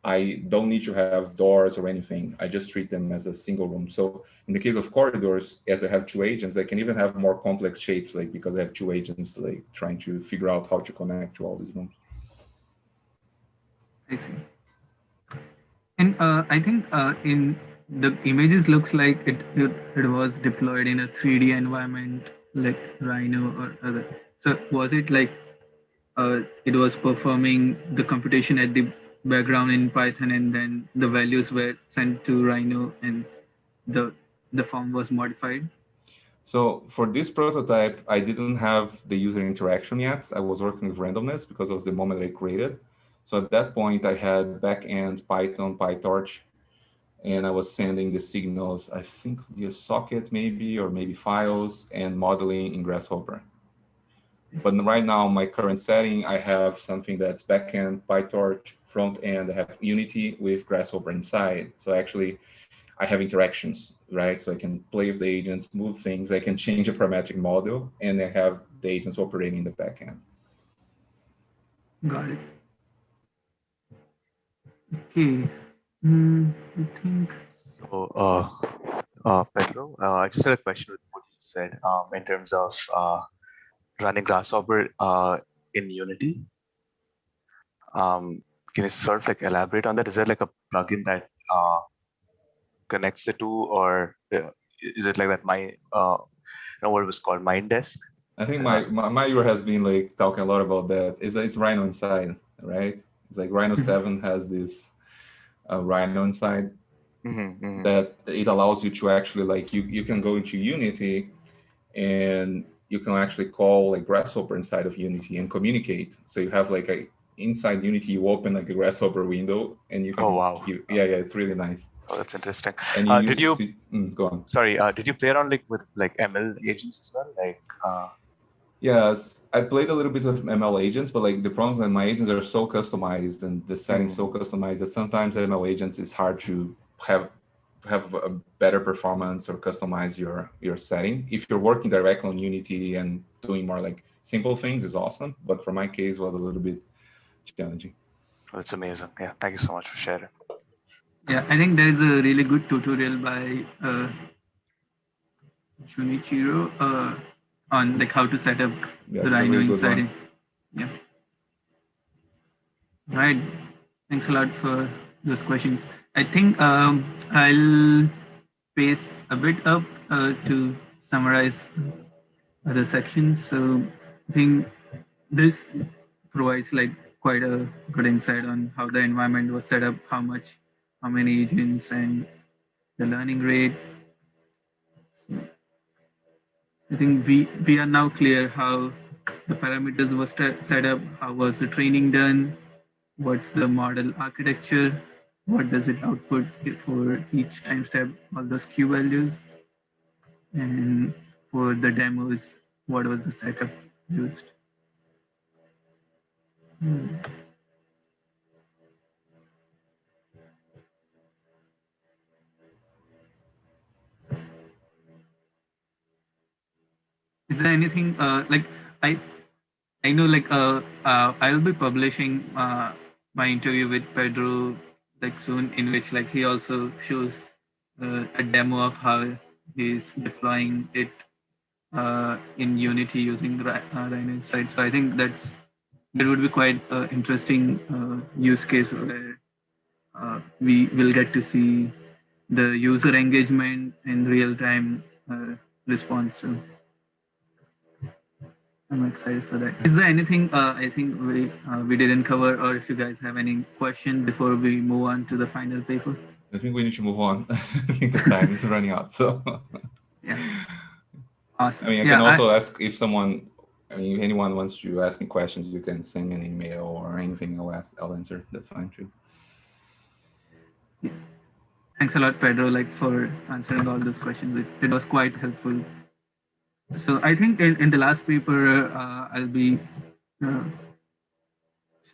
I don't need to have doors or anything. I just treat them as a single room. So in the case of corridors, as I have 2 agents, I can even have more complex shapes, like because I have 2 agents like trying to figure out how to connect to all these rooms. I see. And I think in the images looks like it was deployed in a 3D environment like Rhino or other. So was it like it was performing the computation at the background in Python, and then the values were sent to Rhino, and the the form was modified? So for this prototype, I didn't have the user interaction yet. I was working with randomness because it was the moment I created. So at that point, I had backend Python, PyTorch, and I was sending the signals, I think via socket maybe, or maybe files, and modeling in Grasshopper. But right now, my current setting, I have something that's backend, PyTorch, front end. I have Unity with Grasshopper inside. So actually, I have interactions, right? So I can play with the agents, move things. I can change a parametric model, and I have the agents operating in the backend. Got it. Okay. I think. So, Pedro, I just had a question with what you said in terms of running Grasshopper in Unity. Can you sort of like elaborate on that? Is there like a plugin that connects the two, or is it like that what it was called, Mindesk. I think my UR has been like talking a lot about that. It's Rhino inside, right? It's like Rhino 7 has this Rhino inside that it allows you to actually like you can go into Unity and you can actually call like Grasshopper inside of Unity and communicate. So you have like a inside Unity, you open like a Grasshopper window and you can. Oh wow! Yeah, it's really nice. Oh, that's interesting. And you did you go on? Sorry, did you play around like with like ML agents as well? Like yes, I played a little bit of ML agents, but like the problem is that my agents are so customized and the settings so customized that sometimes ML agents is hard to have a better performance or customize your setting. If you're working directly on Unity and doing more like simple things is awesome, but for my case was a little bit challenging. that's amazing. Yeah, thank you so much for sharing. Yeah, I think there is a really good tutorial by Junichiro on like how to set up the Rhino really inside. Yeah. Right. Thanks a lot for those questions. I think I'll pace a bit up to summarize other sections. So I think this provides like quite a good insight on how the environment was set up, how many agents, and the learning rate. So I think we are now clear how the parameters were set up, how was the training done, what's the model architecture, what does it output for each time step, all those Q values, and for the demos, what was the setup used. Is there anything like I know like I'll be publishing my interview with Pedro like soon, in which like he also shows a demo of how he's deploying it in Unity using Rhino Insight. So I think that would be quite interesting use case where we will get to see the user engagement in real time response. So I'm excited for that. Is there anything I think we didn't cover, or if you guys have any question before we move on to the final paper? I think we need to move on. I think the time is running out. So yeah, awesome. I mean, I can also ask if someone. I mean, if anyone wants to ask me questions, you can send me an email or anything. I'll answer. That's fine too. Yeah. Thanks a lot, Pedro, like for answering all those questions. It was quite helpful. So I think in the last paper, I'll be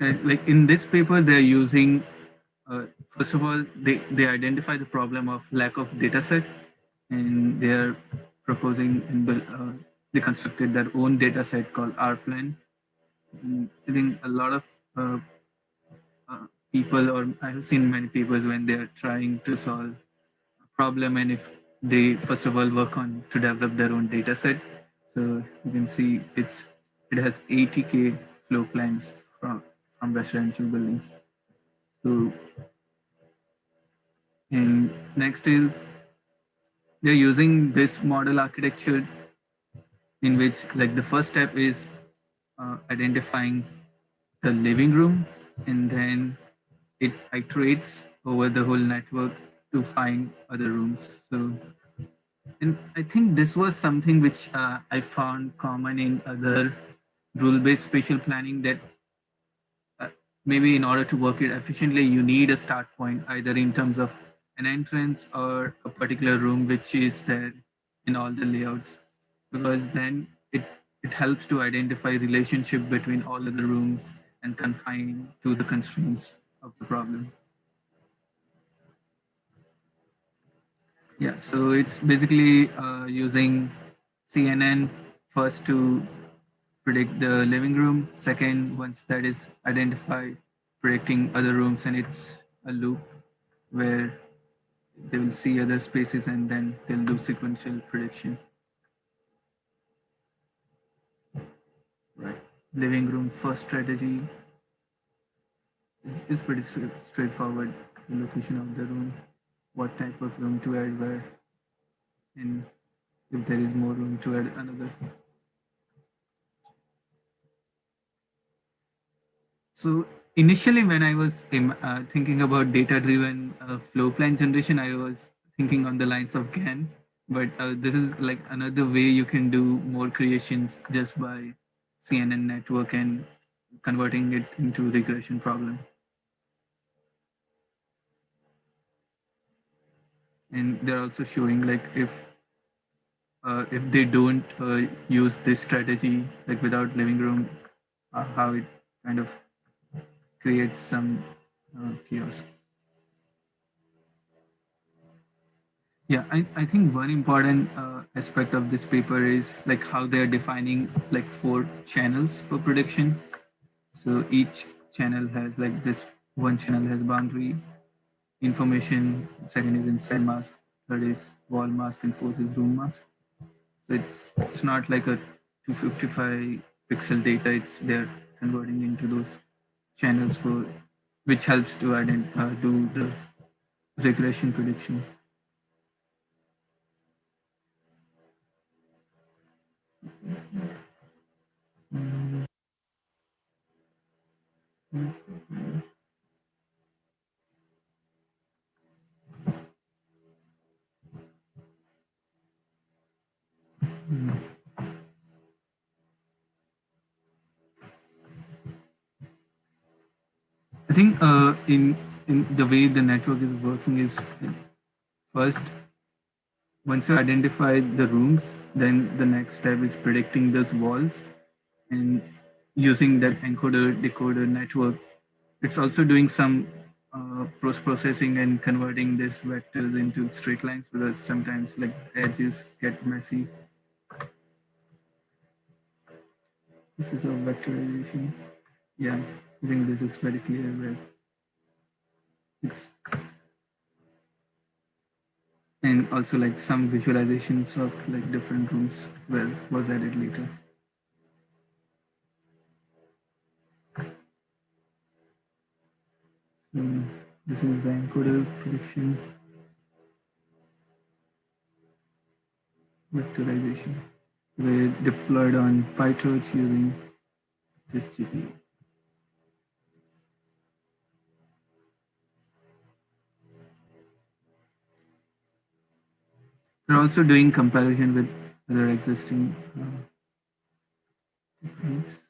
like in this paper, they're using, first of all, they identify the problem of lack of data set, and they're proposing they constructed their own data set called RPlan. And I think a lot of people, or I've seen many people when they're trying to solve a problem, and if they first of all work on to develop their own data set. So you can see it has 80K floor plans from residential buildings. So, and next is they're using this model architecture in which like the first step is identifying the living room, and then it iterates over the whole network to find other rooms. So, and I think this was something which I found common in other rule-based spatial planning, that maybe in order to work it efficiently, you need a start point, either in terms of an entrance or a particular room which is there in all the layouts, because then it helps to identify relationship between all of the rooms and confine to the constraints of the problem. Yeah, so it's basically using CNN first to predict the living room. Second, once that is identified, predicting other rooms, and it's a loop where they will see other spaces and then they'll do sequential prediction. Right. Living room first strategy is pretty straightforward. The location of the room, what type of room to add where, and if there is more room to add another. So initially, when I was thinking about data-driven flow plan generation, I was thinking on the lines of GAN, but this is like another way you can do more creations just by CNN network and converting it into regression problem. And they're also showing like if they don't use this strategy like without living room, how it kind of creates some chaos. Yeah, I think one important aspect of this paper is like how they're defining like 4 channels for prediction. So each channel has like this one channel has boundary information, second is inside mask, third is wall mask, and fourth is room mask. So it's not like a 255 pixel data. It's they're converting into those channels for which helps to do the regression prediction. I think in the way the network is working is first once you identify the rooms, then the next step is predicting those walls and using that encoder decoder network. It's also doing some post processing and converting these vectors into straight lines because sometimes like edges get messy. This is a vectorization. Yeah, I think this is very clear where it's and also like some visualizations of like different rooms well was added later. So this is the encoder prediction vectorization. They deployed on PyTorch using this GPU. They're also doing comparison with other existing techniques.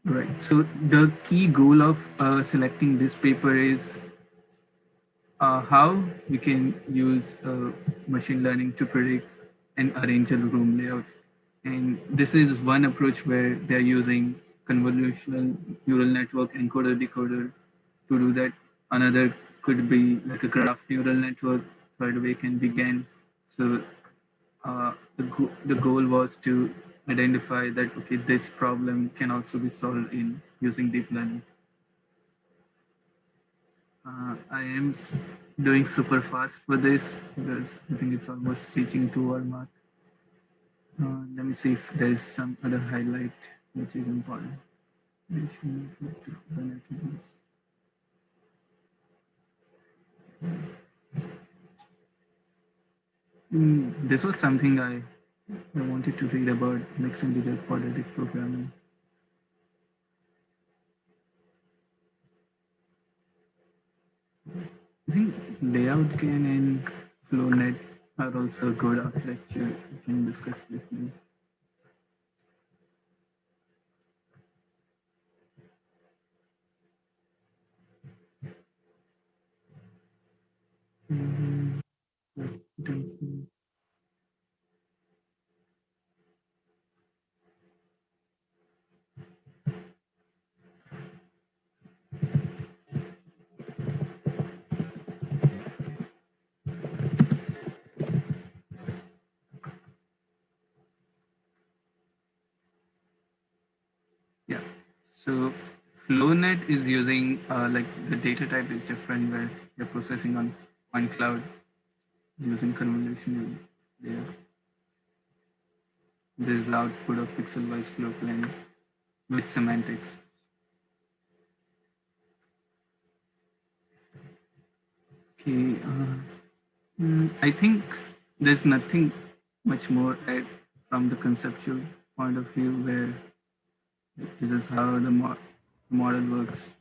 Right. So the key goal of selecting this paper is how we can use machine learning to predict and arrange a room layout. And this is one approach where they're using convolutional neural network encoder decoder to do that. Another could be like a graph neural network. Third way can be GAN. So the goal was to identify that okay, this problem can also be solved in using deep learning. I am doing super fast for this because I think it's almost reaching 2 hour mark. Let me see if there is some other highlight which is important. This was something I wanted to read about mixed integer quadratic programming. I think layout GAN and FlowNet are also a good architecture we can discuss briefly. Yeah. So FlowNet is using like the data type is different where you're processing on one cloud using convolutional layer. This is the output of pixel-wise flow plan with semantics. Okay. I think there's nothing much more from the conceptual point of view where this is how the model works.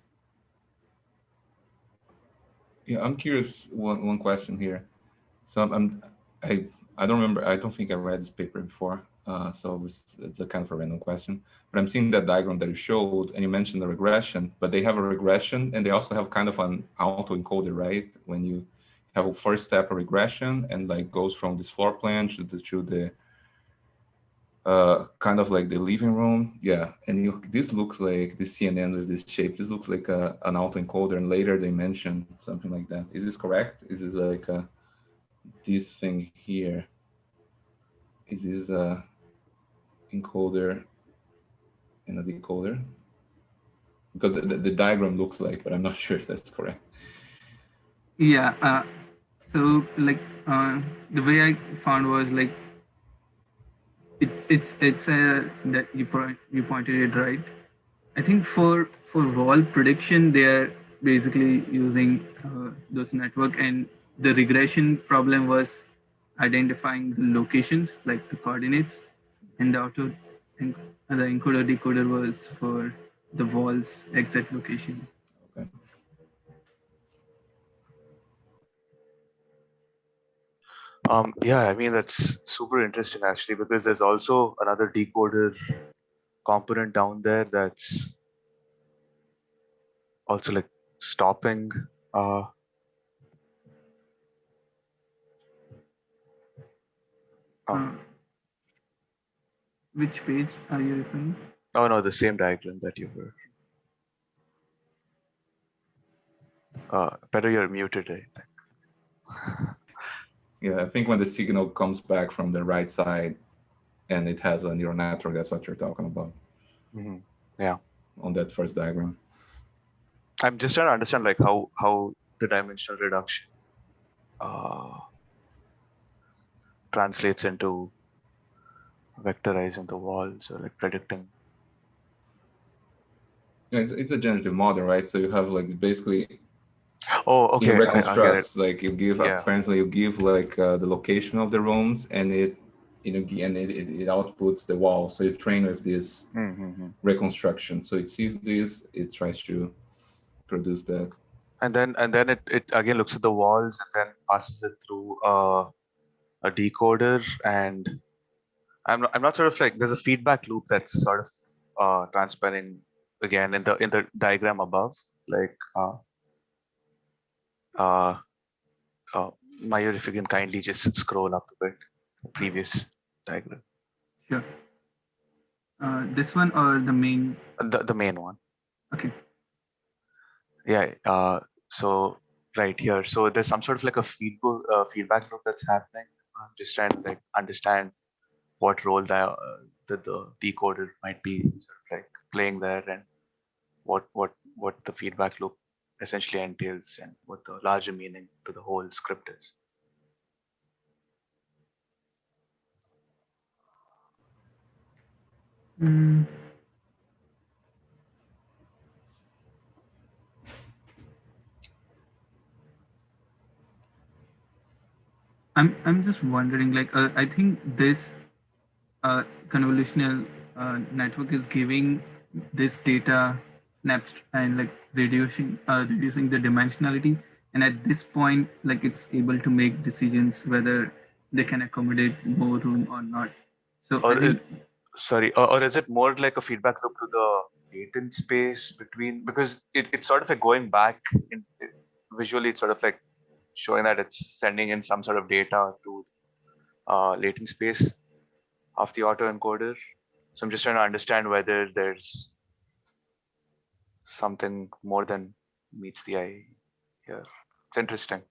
Yeah, I'm curious. One question here. So I don't remember. I don't think I read this paper before. So it's a kind of a random question. But I'm seeing that diagram that you showed, and you mentioned the regression. But they have a regression, and they also have kind of an autoencoder, right? When you have a first step of regression, and like goes from this floor plan to the kind of like the living room. Yeah, and this looks like the CNN with this shape. This looks like an autoencoder, and later they mention something like that. Is this correct? Is this like this thing here? Is this a encoder and a decoder? Because the diagram looks like, but I'm not sure if that's correct. Yeah. So like the way I found was like it's that you pointed it right. I think for wall prediction they are basically using those network, and the regression problem was identifying the locations like the coordinates, and and the encoder decoder was for the wall's exact location. Okay. Yeah, I mean, that's super interesting actually, because there's also another decoder component down there that's also like stopping. Uh, which page are you referring? Oh no, the same diagram that you were. Better you're muted, I think. Yeah, I think when the signal comes back from the right side and it has a neural network, that's what you're talking about. Mm-hmm. Yeah. On that first diagram. I'm just trying to understand like how the dimensional reduction translates into vectorizing the walls or like predicting. Yeah, it's a generative model, right? So you have like basically Oh, okay. it I get it. reconstructs, like you give Yeah. apparently you give like the location of the rooms, and it outputs the wall. So you train with this reconstruction. So it sees this, it tries to produce that. And then it again looks at the walls and then passes it through a decoder, and I'm not sort of like there's a feedback loop that's sort of transparent again in the diagram above, like Mayur, if you can kindly just scroll up a bit, previous diagram. Sure. This one or the main? The main one. Okay. Yeah. So right here, so there's some sort of like a feedback loop that's happening. I'm just trying to like understand what role the decoder might be sort of like playing there, and what the feedback loop essentially entails, and what the larger meaning to the whole script is. I'm just wondering, like, I think this convolutional network is giving this data and like reducing the dimensionality, and at this point, like, it's able to make decisions whether they can accommodate more room or not. So Or I think or is it more like a feedback loop to the latent space between, because it's sort of like going back visually, it's sort of like showing that it's sending in some sort of data to latent space of the autoencoder. So I'm just trying to understand whether there's something more than meets the eye here. It's interesting.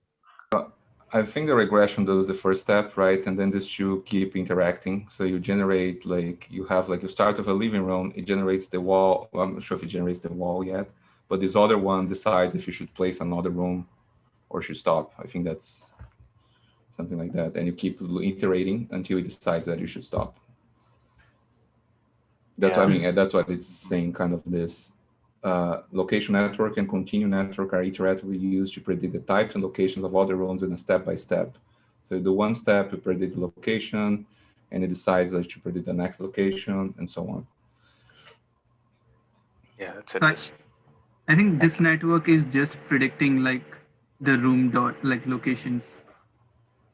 I think the regression does the first step, right? And then these two keep interacting. So you generate like you start with a living room, it generates the wall. Well, I'm not sure if it generates the wall yet, but this other one decides if you should place another room or should stop. I think that's something like that. And you keep iterating until it decides that you should stop. That's what I mean. That's what it's saying, kind of this location network and continuum network are iteratively used to predict the types and locations of other rows in a step-by-step. So you do one step, you predict the location, and it decides to predict the next location, and so on. Yeah, that's interesting. I think this network is just predicting like the room dot like locations,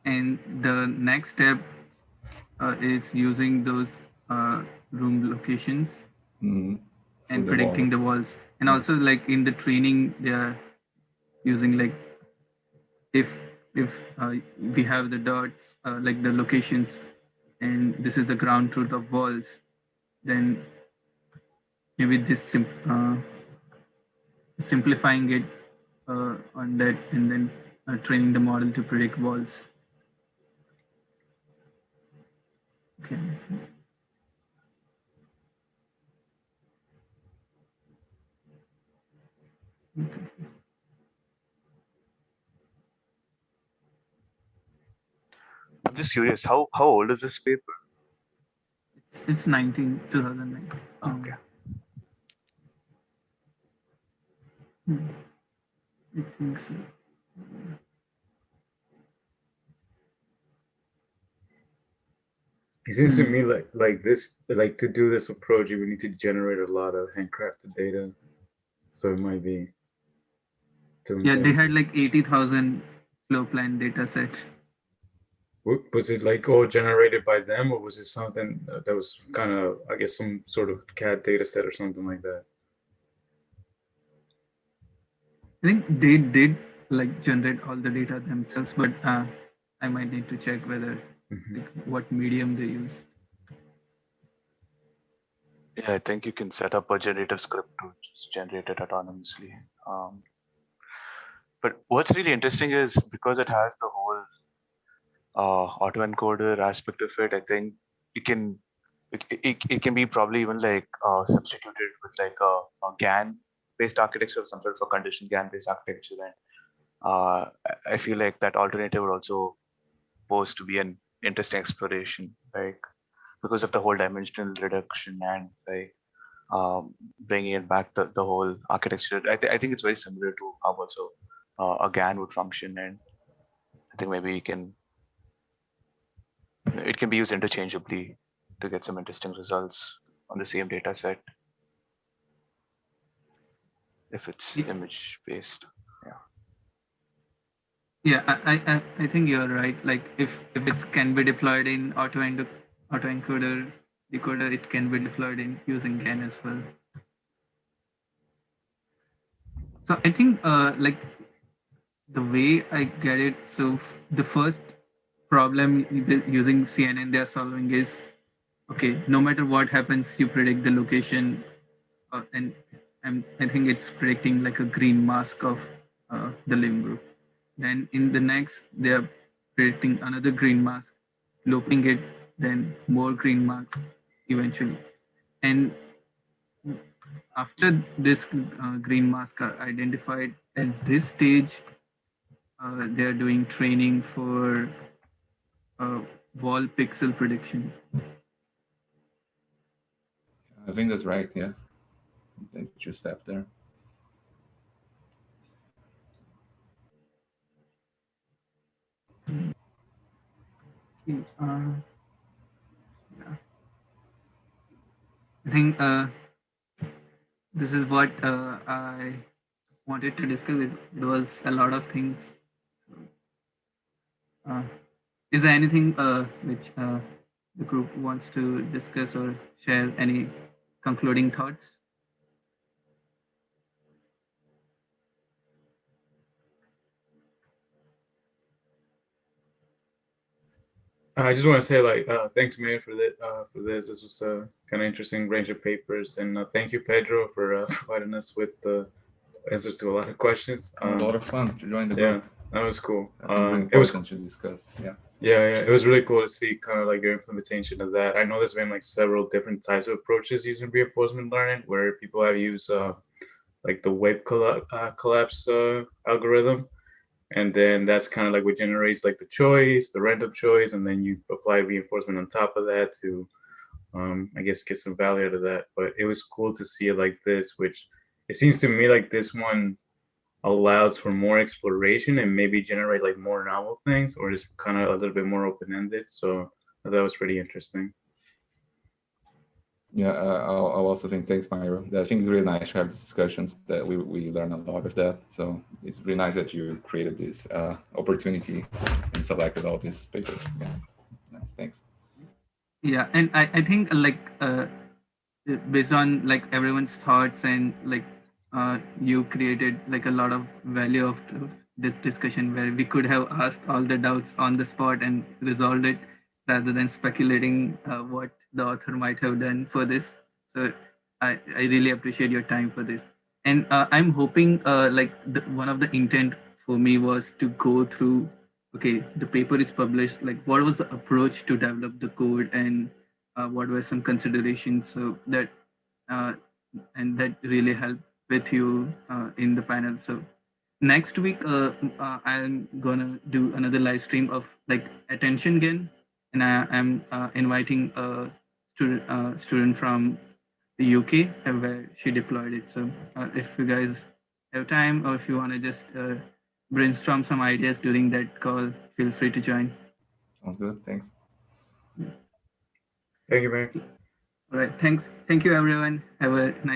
and the next step is using those room locations and predicting the walls. And also like in the training, they are using like if we have the dots like the locations, and this is the ground truth of walls, then maybe this simplifying it on that, and then training the model to predict walls. Okay. I'm just curious, how old is this paper? It's 2009. Okay. I think so. It seems to me like this, like to do this approach, you would need to generate a lot of handcrafted data. So it might be too Yeah, they had intensive. like 80,000 floor plan data sets. Was it like all generated by them, or was it something that was kind of, I guess, some sort of CAD data set or something like that? I think they did like generate all the data themselves, but I might need to check whether like, what medium they use. Yeah, I think you can set up a generative script to just generate it autonomously. But what's really interesting is because it has the whole autoencoder aspect of it, I think it can be probably even like substituted with like a GAN based architecture, some sort of a condition GAN based architecture, and I feel like that alternative would also pose to be an interesting exploration, like because of the whole dimensional reduction and like bringing it back the whole architecture. I think it's very similar to how also a GAN would function, and I think maybe it can be used interchangeably to get some interesting results on the same data set if it's image based. Yeah, I think you're right. Like if it can be deployed in autoencoder decoder, it can be deployed in using GAN as well. So I think like the way I get it, so the first problem using CNN they're solving is, okay, no matter what happens, you predict the location, and I think it's predicting like a green mask of the limb group. Then in the next, they're predicting another green mask, looping it, then more green marks eventually. And after this green mask are identified, at this stage, they're doing training for wall pixel prediction. I think that's right. Yeah, I just step there. Okay, yeah. I think this is what I wanted to discuss. It was a lot of things. Is there anything which the group wants to discuss or share? Any concluding thoughts? I just want to say, like, thanks, Mayor, for that. For this, this was a kind of interesting range of papers, and thank you, Pedro, for providing us with the answers to a lot of questions. A lot of fun to join the Yeah, group. that was cool. Really It was important to discuss. Yeah. Yeah, it was really cool to see kind of like your implementation of that. I know there's been like several different types of approaches using reinforcement learning, where people have used like the wave collapse algorithm, and then that's kind of like what generates like the choice, the random choice, and then you apply reinforcement on top of that to, I guess, get some value out of that. But it was cool to see it like this, which it seems to me like this one allows for more exploration and maybe generate like more novel things, or is kind of a little bit more open-ended. So that was pretty interesting. Yeah, I'll also think, thanks, Myro. I think it's really nice to have these discussions, that we learn a lot of that. So it's really nice that you created this opportunity and selected all these papers. Yeah, nice, thanks. Yeah, and I think like based on like everyone's thoughts and like you created like a lot of value of this discussion, where we could have asked all the doubts on the spot and resolved it, rather than speculating what the author might have done for this. So I really appreciate your time for this. And I'm hoping like one of the intent for me was to go through, okay, the paper is published, like what was the approach to develop the code, and what were some considerations, so that uh, and that really helped with you in the panel. So next week I'm gonna do another live stream of like attention gain, and I am inviting a student from the UK where she deployed it. So if you guys have time, or if you want to just brainstorm some ideas during that call, feel free to join. Sounds good, thanks. Thank you, man. All right, thanks. Thank you, everyone. Have a nice